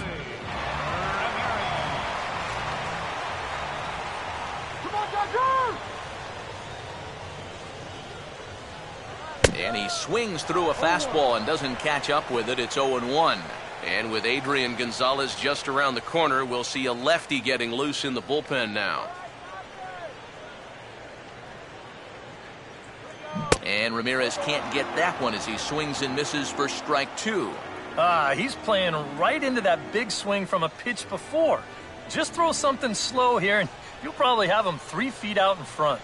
And he swings through a fastball and doesn't catch up with it. It's 0-1. And with Adrian Gonzalez just around the corner, we'll see a lefty getting loose in the bullpen now. And Ramirez can't get that one as he swings and misses for strike 2. He's playing right into that big swing from a pitch before. Just throw something slow here, and you'll probably have him 3 feet out in front.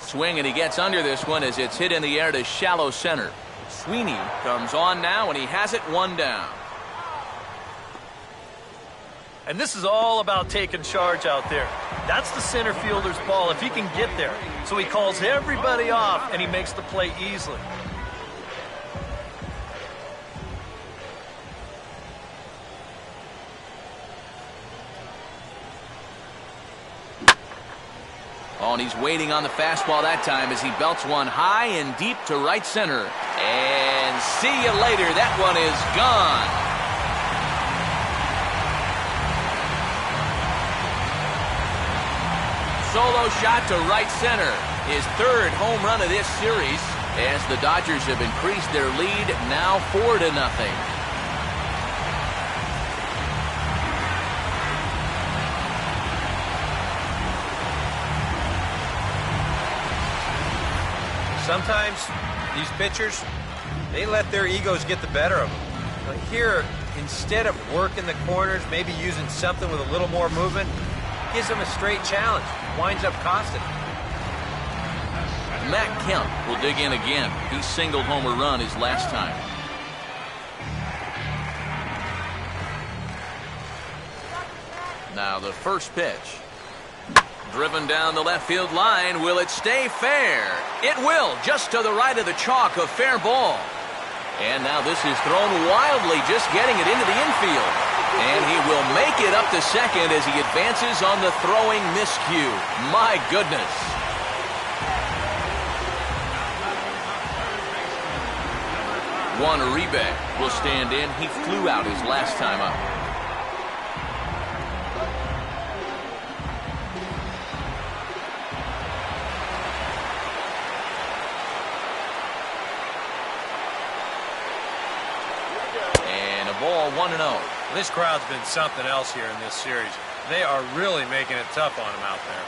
Swing, and he gets under this one as it's hit in the air to shallow center. Sweeney comes on now, and he has it 1 down. And this is all about taking charge out there. That's the center fielder's ball if he can get there. So he calls everybody off, and he makes the play easily. Oh, and he's waiting on the fastball that time as he belts one high and deep to right center. And see you later. That one is gone. Solo shot to right center. His 3rd home run of this series as the Dodgers have increased their lead now 4-0. Sometimes these pitchers, they let their egos get the better of them. But here, instead of working the corners, maybe using something with a little more movement, gives them a straight challenge. Winds up costing them. Matt Kemp will dig in again. He singled home a run his last time. Now the first pitch. Driven down the left field line. Will it stay fair? It will, just to the right of the chalk, a fair ball. And now this is thrown wildly, just getting it into the infield. And he will make it up to second as he advances on the throwing miscue. My goodness. Juan Uribe will stand in. He flew out his last time up. ball 1-0. This crowd's been something else here in this series. They are really making it tough on him out there.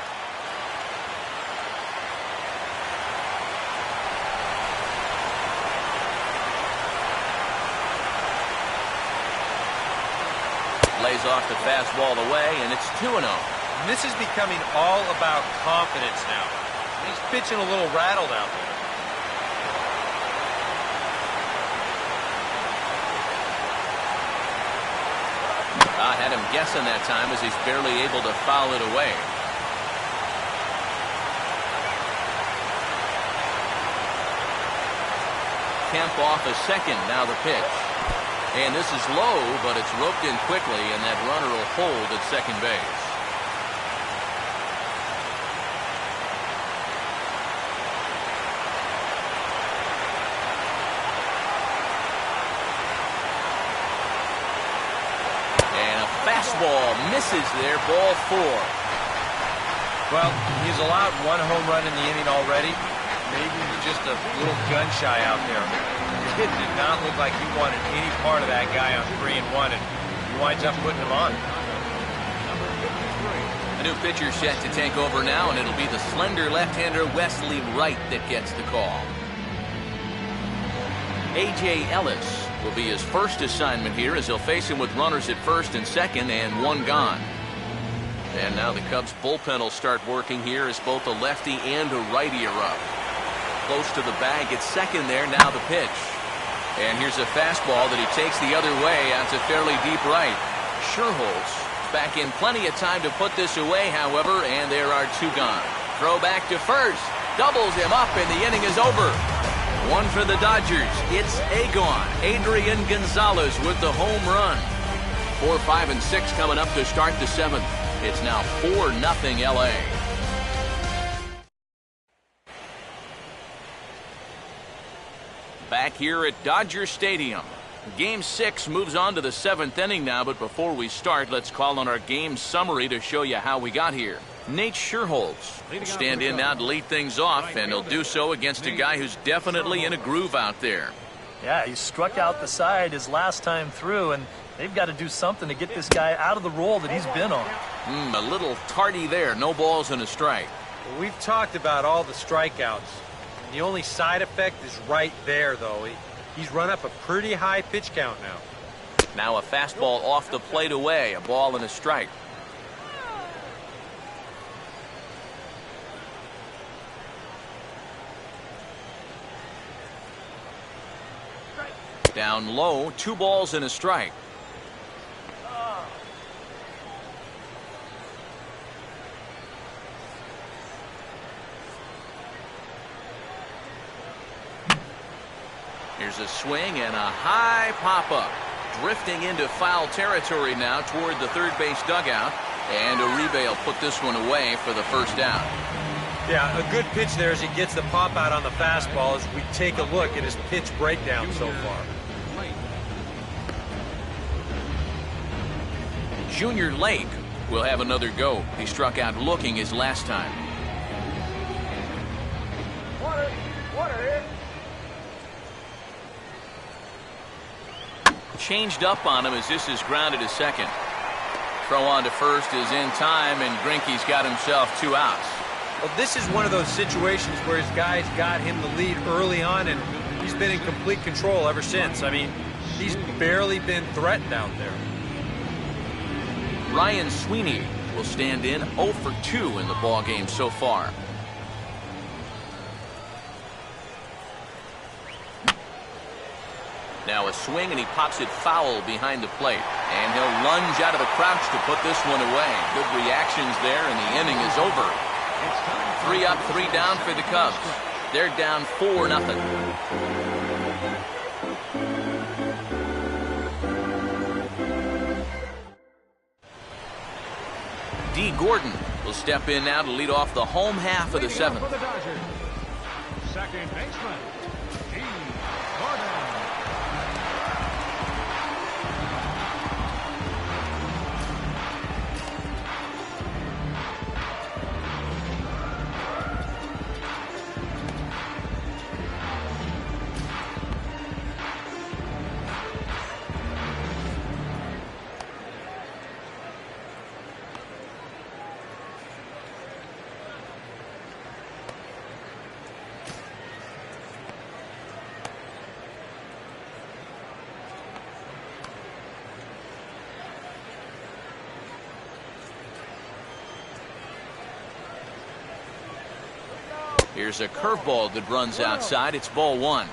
Lays off the fastball away, and it's 2-0. And this is becoming all about confidence now. He's pitching a little rattled out there. I had him guessing that time as he's barely able to foul it away. Kemp off a second, now the pitch. And this is low, but it's roped in quickly, and that runner will hold at second base. And a fastball misses there, ball 4. Well, he's allowed 1 home run in the inning already. Maybe he's just a little gun-shy out there. Kid did not look like he wanted any part of that guy on 3-1, and he winds up putting him on. A new pitcher set to take over now, and it'll be the slender left-hander Wesley Wright that gets the call. A.J. Ellis will be his first assignment here as he'll face him with runners at first and second and 1 gone. And now the Cubs bullpen will start working here as both a lefty and a righty are up. Close to the bag at second there, now the pitch. And here's a fastball that he takes the other way out to fairly deep right. Sherholtz back in plenty of time to put this away, however, and there are 2 gone. Throw back to first. Doubles him up, and the inning is over. 1 for the Dodgers. It's Agon. Adrian Gonzalez with the home run. 4, 5, and 6 coming up to start the 7th. It's now 4-0 LA. Back here at Dodger Stadium. Game 6 moves on to the 7th inning now, but before we start, let's call on our game summary to show you how we got here. Nate Sherholtz will stand in now to lead things off, and he'll do so against a guy who's definitely in a groove out there. Yeah, he struck out the side his last time through, and they've got to do something to get this guy out of the role that he's been on. A little tardy there. No balls and a strike. Well, we've talked about all the strikeouts. The only side effect is right there, though. He's run up a pretty high pitch count now. Now a fastball off the plate away. A ball and a strike. Down low, 2 balls and a strike. Here's a swing and a high pop-up. Drifting into foul territory now toward the third base dugout. And Uribe will put this one away for the first down. Yeah, a good pitch there as he gets the pop-out on the fastball as we take a look at his pitch breakdown so far. Junior Lake will have another go. He struck out looking his last time. Changed up on him as this is grounded to second. Throw on to first is in time, and Greinke's got himself 2 outs. Well, this is one of those situations where his guys got him the lead early on, and he's been in complete control ever since. I mean, he's barely been threatened out there. Ryan Sweeney will stand in 0 for 2 in the ball game so far. Now a swing, and he pops it foul behind the plate. And he'll lunge out of the crouch to put this one away. Good reactions there, and the inning is over. 3 up, 3 down for the Cubs. They're down 4-0. D. Gordon will step in now to lead off the home half of the 7th. Second baseman, D. Gordon. Here's a curveball that runs outside. It's ball one.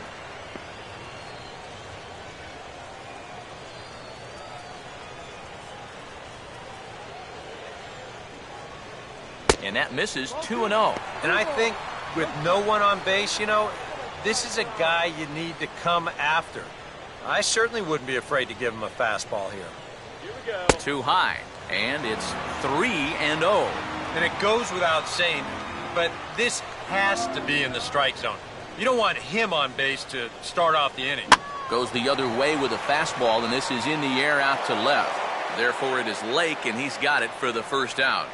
And that misses 2-0. And I think with no one on base, you know, this is a guy you need to come after. I certainly wouldn't be afraid to give him a fastball here. Here we go. Too high. And it's 3-0. And it goes without saying, but this has to be in the strike zone. You don't want him on base to start off the inning. Goes the other way with a fastball, and this is in the air out to left. Therefore, it is Lake, and he's got it for the first out.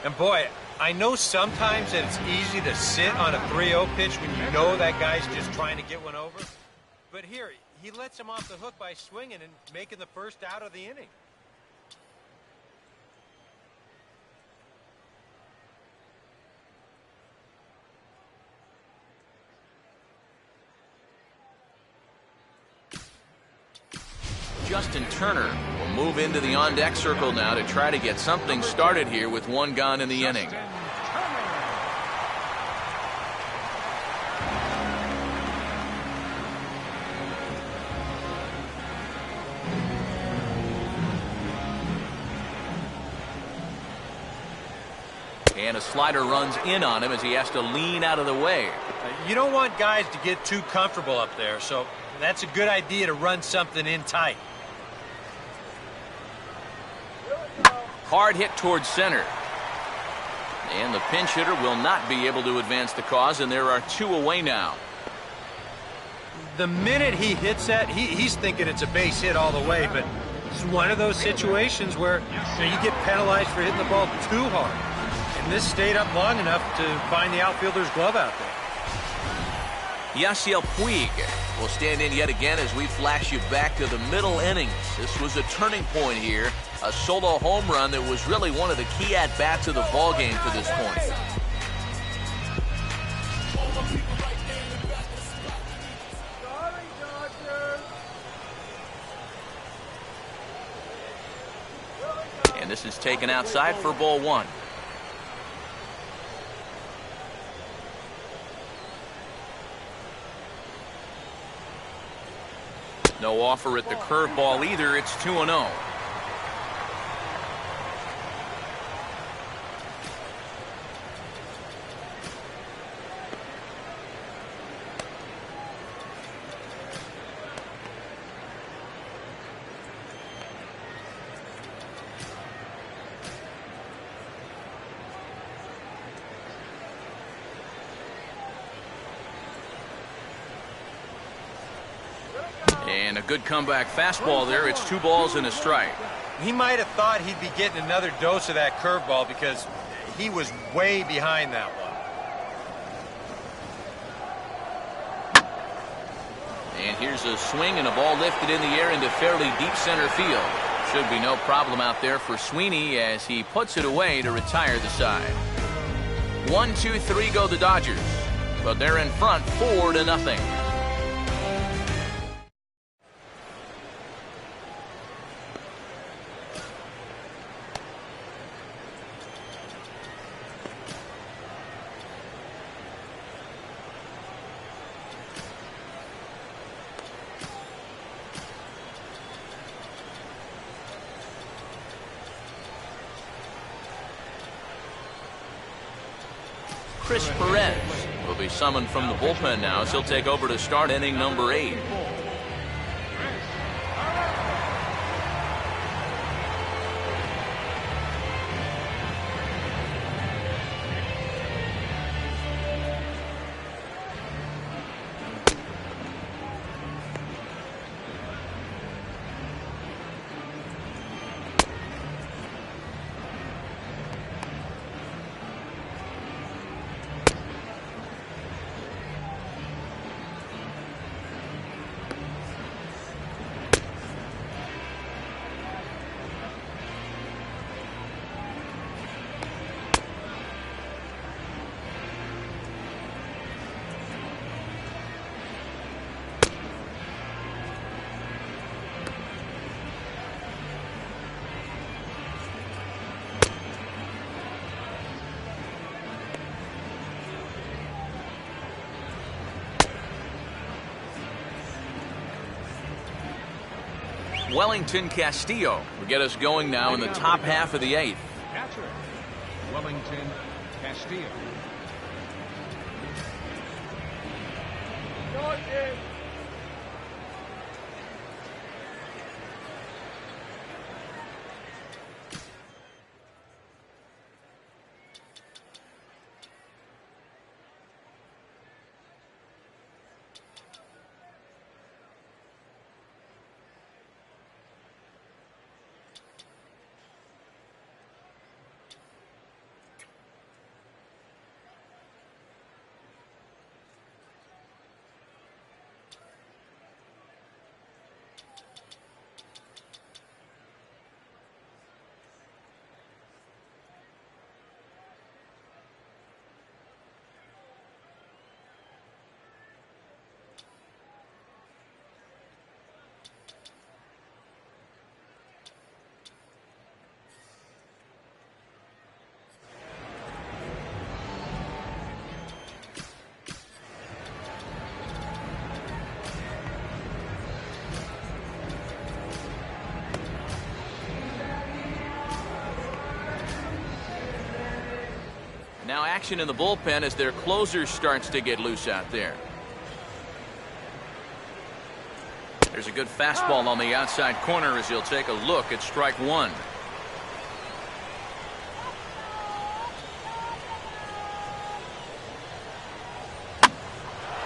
And boy, I know sometimes that it's easy to sit on a 3-0 pitch when you know that guy's just trying to get one over. But here, he lets him off the hook by swinging and making the first out of the inning. Justin Turner will move into the on-deck circle now to try to get something started here with one gone in the inning. And a slider runs in on him as he has to lean out of the way. You don't want guys to get too comfortable up there, so that's a good idea to run something in tight. Hard hit towards center. And the pinch hitter will not be able to advance the cause, and there are two away now. The minute he hits that, he's thinking it's a base hit all the way, but it's one of those situations where you get penalized for hitting the ball too hard. And this stayed up long enough to find the outfielder's glove out there. Yasiel Puig will stand in yet again as we flash you back to the middle innings. This was a turning point here. A solo home run that was really one of the key at-bats of the ballgame to this point. And this is taken outside for ball one. No offer at the curveball either. It's 2-0. And a good comeback fastball there. It's 2 balls and a strike. He might have thought he'd be getting another dose of that curveball because he was way behind that one. And here's a swing and a ball lifted in the air into fairly deep center field. Should be no problem out there for Sweeney as he puts it away to retire the side. 1-2-3 go the Dodgers, but they're in front 4-0. Chris Perez will be summoned from the bullpen now as he'll take over to start inning number 8. Wellington Castillo will get us going now in the top half of the 8th. Catcher, Wellington Castillo. Now action in the bullpen as their closer starts to get loose out there. There's a good fastball on the outside corner as he'll take a look at strike one.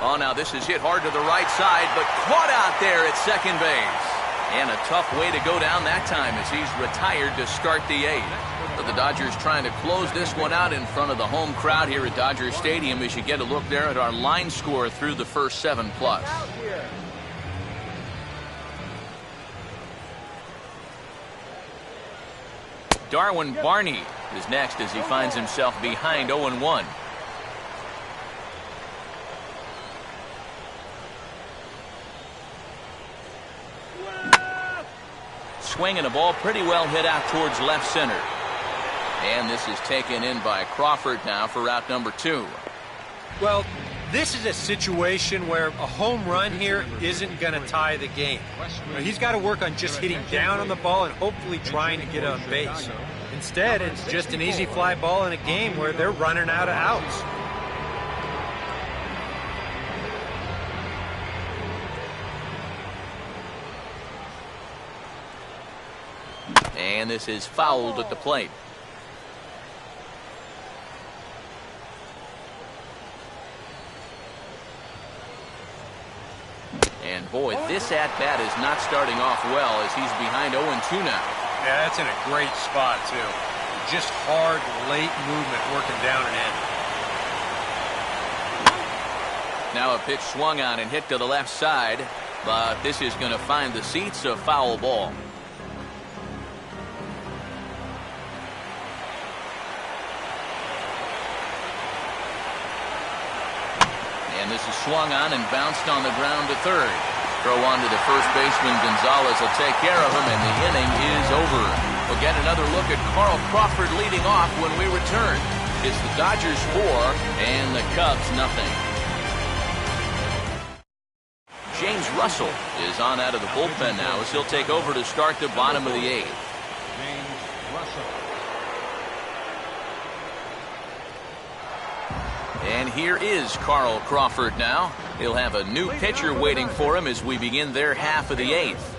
Oh, now this is hit hard to the right side, but caught out there at second base. And a tough way to go down that time as he's retired to start the 8th. But the Dodgers trying to close this one out in front of the home crowd here at Dodger Stadium as you get a look there at our line score through the first 7+. Darwin Barney is next as he finds himself behind 0-1. Swing and a ball pretty well hit out towards left center. And this is taken in by Crawford now for out number 2. Well, this is a situation where a home run here isn't going to tie the game. He's got to work on just hitting down on the ball and hopefully trying to get on base. Instead, it's just an easy fly ball in a game where they're running out of outs. And this is fouled at the plate. And boy, this at-bat is not starting off well as he's behind 0-2 now. Yeah, that's in a great spot, too. Just hard, late movement working down and in. Now a pitch swung on and hit to the left side, but this is going to find the seats, a foul ball. And this is swung on and bounced on the ground to third. Throw on to the first baseman. Gonzalez will take care of him, and the inning is over. We'll get another look at Carl Crawford leading off when we return. It's the Dodgers 4 and the Cubs nothing. James Russell is on out of the bullpen now as he'll take over to start the bottom of the 8th. James Russell. And here is Carl Crawford now. He'll have a new pitcher waiting for him as we begin their half of the 8th.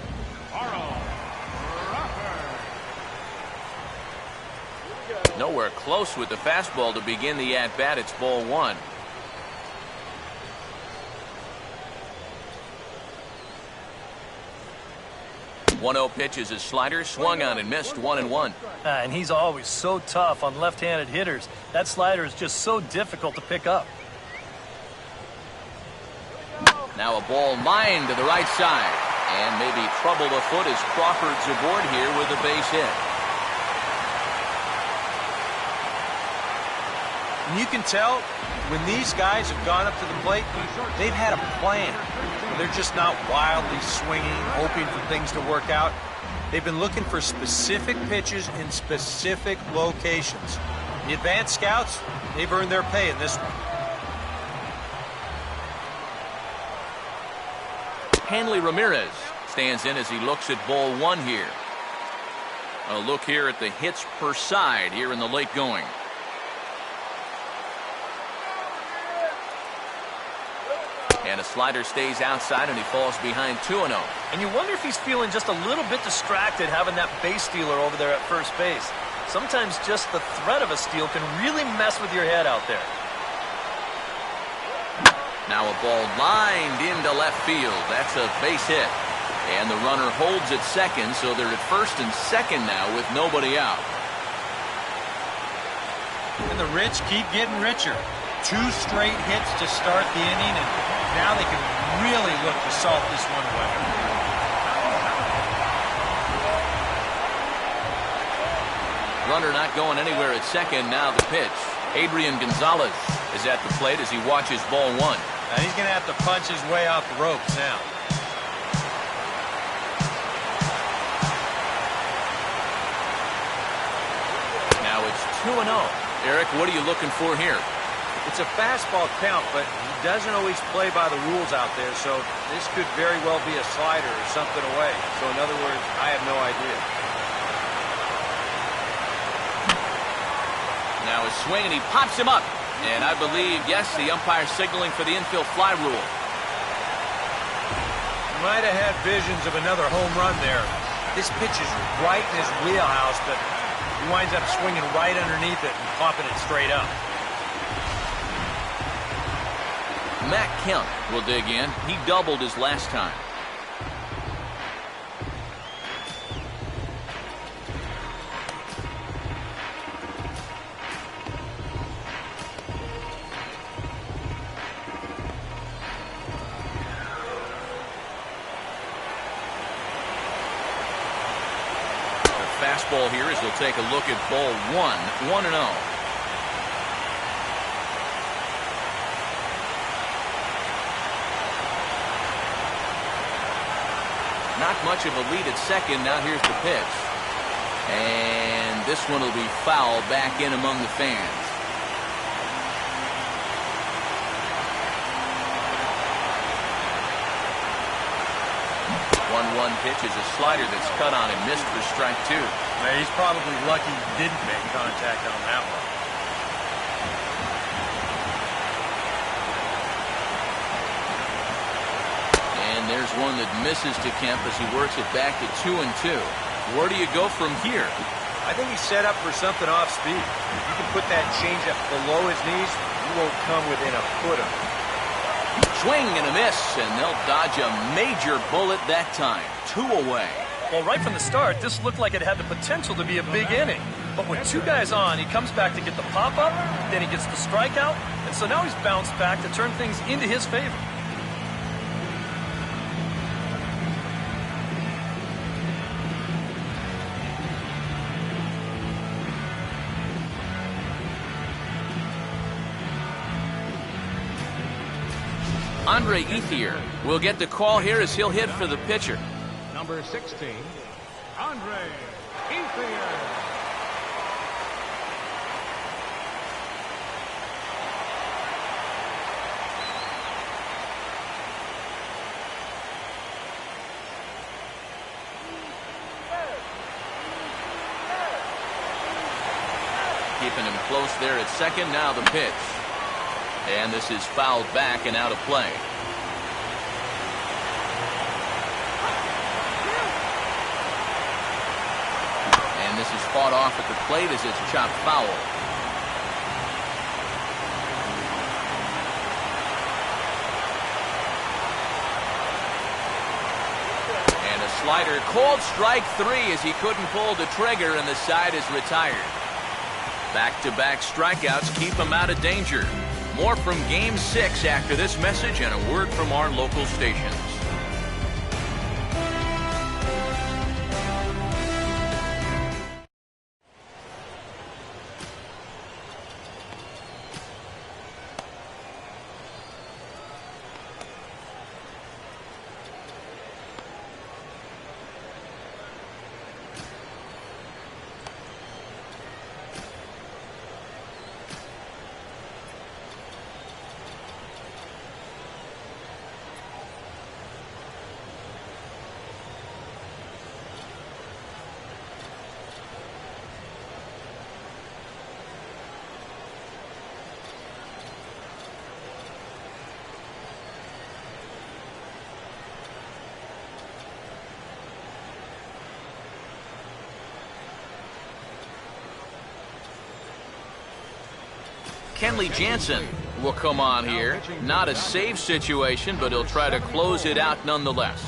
Carl Crawford. Nowhere close with the fastball to begin the at-bat. It's ball 1. 1-0 pitch is his slider, swung on and missed, 1-1. And he's always so tough on left-handed hitters. That slider is just so difficult to pick up. Now a ball lined to the right side. And maybe trouble afoot as Crawford's aboard here with a base hit. And you can tell when these guys have gone up to the plate, they've had a plan. They're just not wildly swinging, hoping for things to work out. They've been looking for specific pitches in specific locations. The advanced scouts, they've earned their pay in this one. Hanley Ramirez Stands in as he looks at ball one here. A look here at the hits per side here in the late going. And a slider stays outside, and he falls behind 2-0. And you wonder if he's feeling just a little bit distracted having that base stealer over there at first base. Sometimes just the threat of a steal can really mess with your head out there. Now a ball lined into left field. That's a base hit. And the runner holds at second, so they're at first and second now with nobody out. And the rich keep getting richer. 2 straight hits to start the inning, and now they can really look to salt this one away. Runner not going anywhere at second. Now the pitch. Adrian Gonzalez is at the plate as he watches ball one. And he's going to have to punch his way off the ropes now. Now it's 2-0. Eric, what are you looking for here? It's a fastball count, but he doesn't always play by the rules out there, so this could very well be a slider or something away. So in other words, I have no idea. Now a swing, and he pops him up. And I believe, yes, the umpire signaling for the infield fly rule. He might have had visions of another home run there. This pitch is right in his wheelhouse, but he winds up swinging right underneath it and popping it straight up. Matt Kemp will dig in. He doubled his last time. The fastball here as they'll take a look at ball one, 1-0. Not much of a lead at second. Now here's the pitch. And this one will be foul back in among the fans. One pitch is a slider that's cut on and missed for strike 2. Man, he's probably lucky he didn't make contact on that one. There's one that misses to Kemp as he works it back to 2-2. Where do you go from here? I think he's set up for something off speed. If you can put that changeup below his knees, you won't come within a foot of it. Swing and a miss, and they'll dodge a major bullet that time. 2 away. Well, right from the start, this looked like it had the potential to be a big inning. But with 2 guys on, he comes back to get the pop-up, then he gets the strikeout, and so now he's bounced back to turn things into his favor. Andre Ethier will get the call here as he'll hit for the pitcher. Number 16, Andre Ethier. Keeping him close there at second. Now the pitch. And this is fouled back and out of play. And this is fought off at the plate as it's chopped foul. And a slider called strike 3 as he couldn't pull the trigger, and the side is retired. Back-to-back strikeouts keep him out of danger. More from Game 6 after this message and a word from our local stations. Kenley Jansen will come on here. Not a save situation, but he'll try to close it out nonetheless.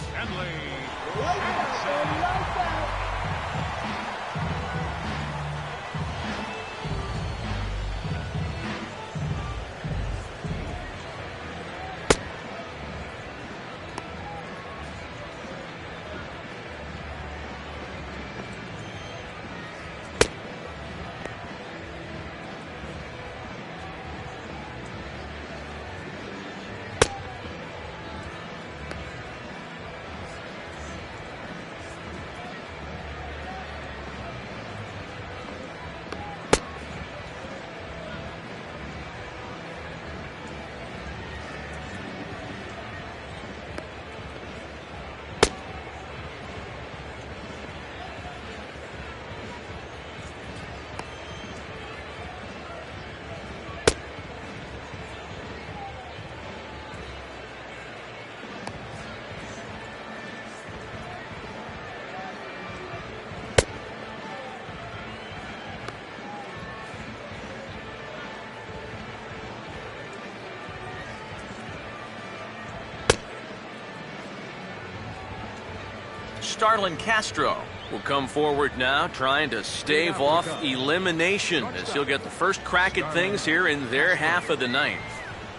Starlin Castro will come forward now, trying to stave off elimination as he'll get the first crack at things here in their half of the ninth.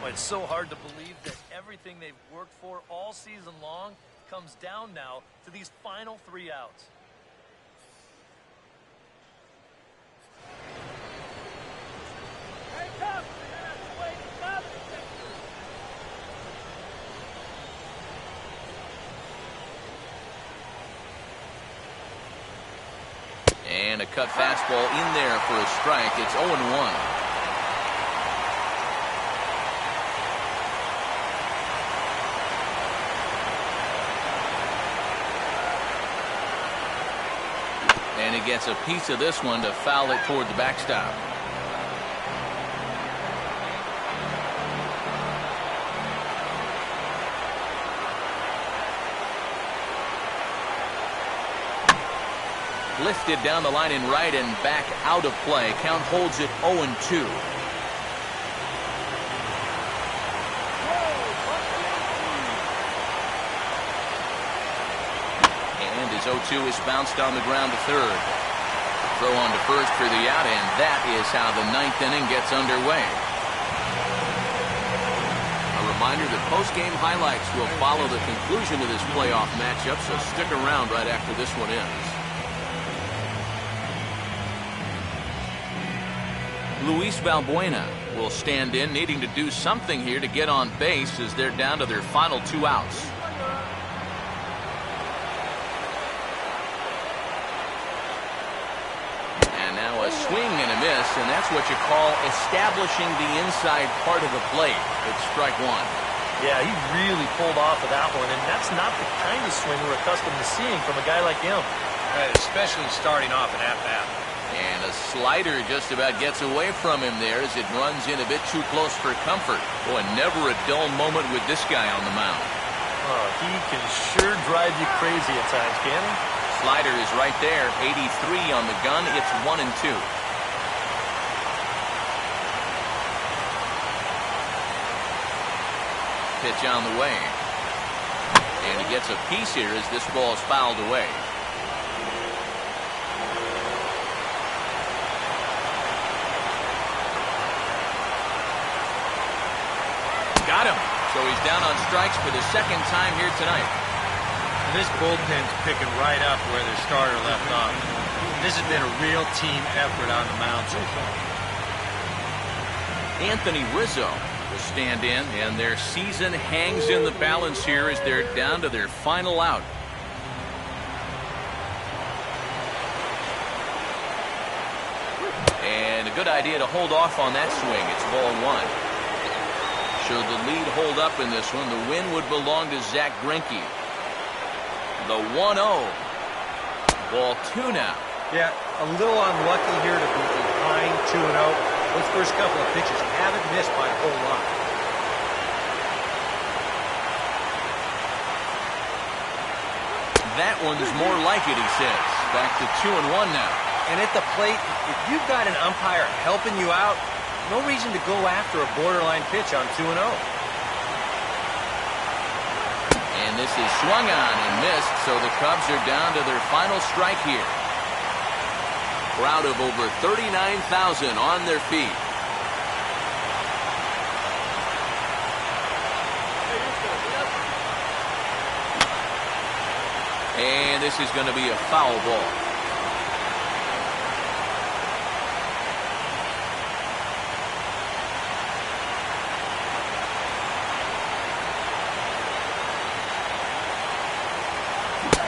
Well, it's so hard to believe that everything they've worked for all season long comes down now to these final 3 outs. And a cut fastball in there for a strike. It's 0-1. And he gets a piece of this one to foul it toward the backstop. Lifted down the line in right and back out of play. Count holds it 0-2. And his 0-2 is bounced on the ground to third. Throw on to first for the out, and that is how the ninth inning gets underway. A reminder that post-game highlights will follow the conclusion of this playoff matchup, so stick around right after this one ends. Luis Valbuena will stand in, needing to do something here to get on base as they're down to their final 2 outs. And now a swing and a miss, and that's what you call establishing the inside part of the plate. It's strike 1. Yeah, he really pulled off of that one, and that's not the kind of swing we're accustomed to seeing from a guy like him. Especially starting off an at-bat. And a slider just about gets away from him there as it runs in a bit too close for comfort. Boy, never a dull moment with this guy on the mound. Oh, he can sure drive you crazy at times, can he? Slider is right there, 83 on the gun. It's 1-2. Pitch on the way. And he gets a piece here as this ball is fouled away. Got him. So he's down on strikes for the second time here tonight. This bullpen's picking right up where their starter left off. This has been a real team effort on the mound so far. Anthony Rizzo will stand in, and their season hangs in the balance here as they're down to their final out. And a good idea to hold off on that swing. It's ball 1. Should the lead hold up in this one, the win would belong to Zach Greinke. The 1-0. Ball 2 now. Yeah, a little unlucky here to be behind 2-0. Those first couple of pitches haven't missed by a whole lot. That one's more like it, he says. Back to 2-1 now. And at the plate, if you've got an umpire helping you out, No reason to go after a borderline pitch on 2-0. And this is swung on and missed, so the Cubs are down to their final strike here. Crowd of over 39,000 on their feet. And this is going to be a foul ball.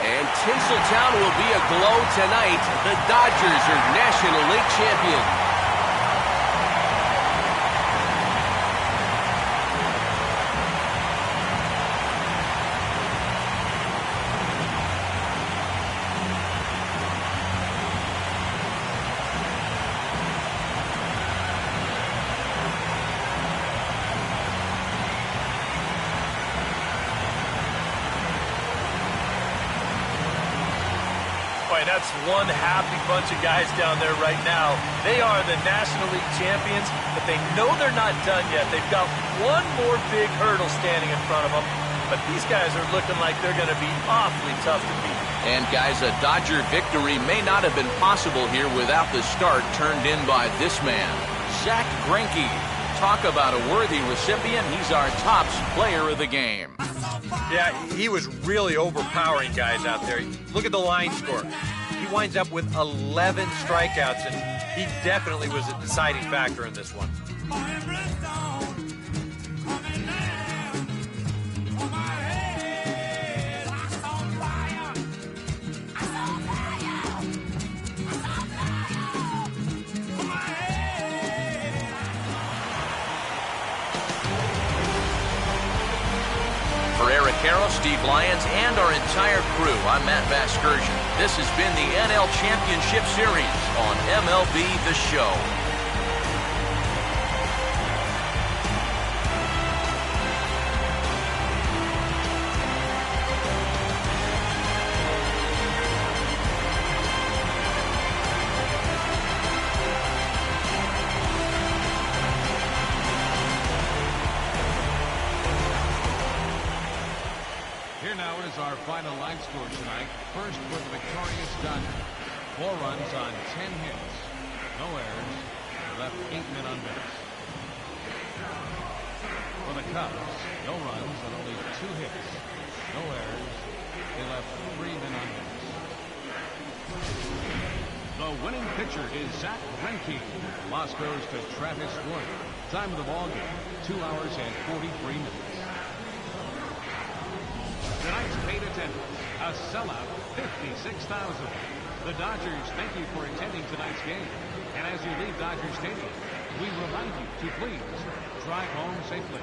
And Tinseltown will be aglow tonight. The Dodgers are National League champions. That's one happy bunch of guys down there right now. They are the National League champions, but they know they're not done yet. They've got one more big hurdle standing in front of them, but these guys are looking like they're going to be awfully tough to beat. And guys, a Dodger victory may not have been possible here without the start turned in by this man, Zach Greinke. Talk about a worthy recipient. He's our tops player of the game. Yeah, he was really overpowering guys out there. Look at the line score. He winds up with 11 strikeouts, and he definitely was a deciding factor in this one. For Eric Harrow, Steve Lyons, and our entire crew, I'm Matt Vasgersian. This has been the NL Championship Series on MLB The Show. Here now is our final line score tonight. First for the victorious Dodgers. 4 runs on 10 hits. No errors. Left 8 men on base. For the Cubs, no runs on only 2 hits. No errors. They left 3 men on base. The winning pitcher is Zach Greinke. Loss goes to Travis Wood. Time of the ball game, 2 hours and 43 minutes. Tonight's paid attendance, a sellout, 56,000. The Dodgers thank you for attending tonight's game. And as you leave Dodger Stadium, we remind you to please drive home safely.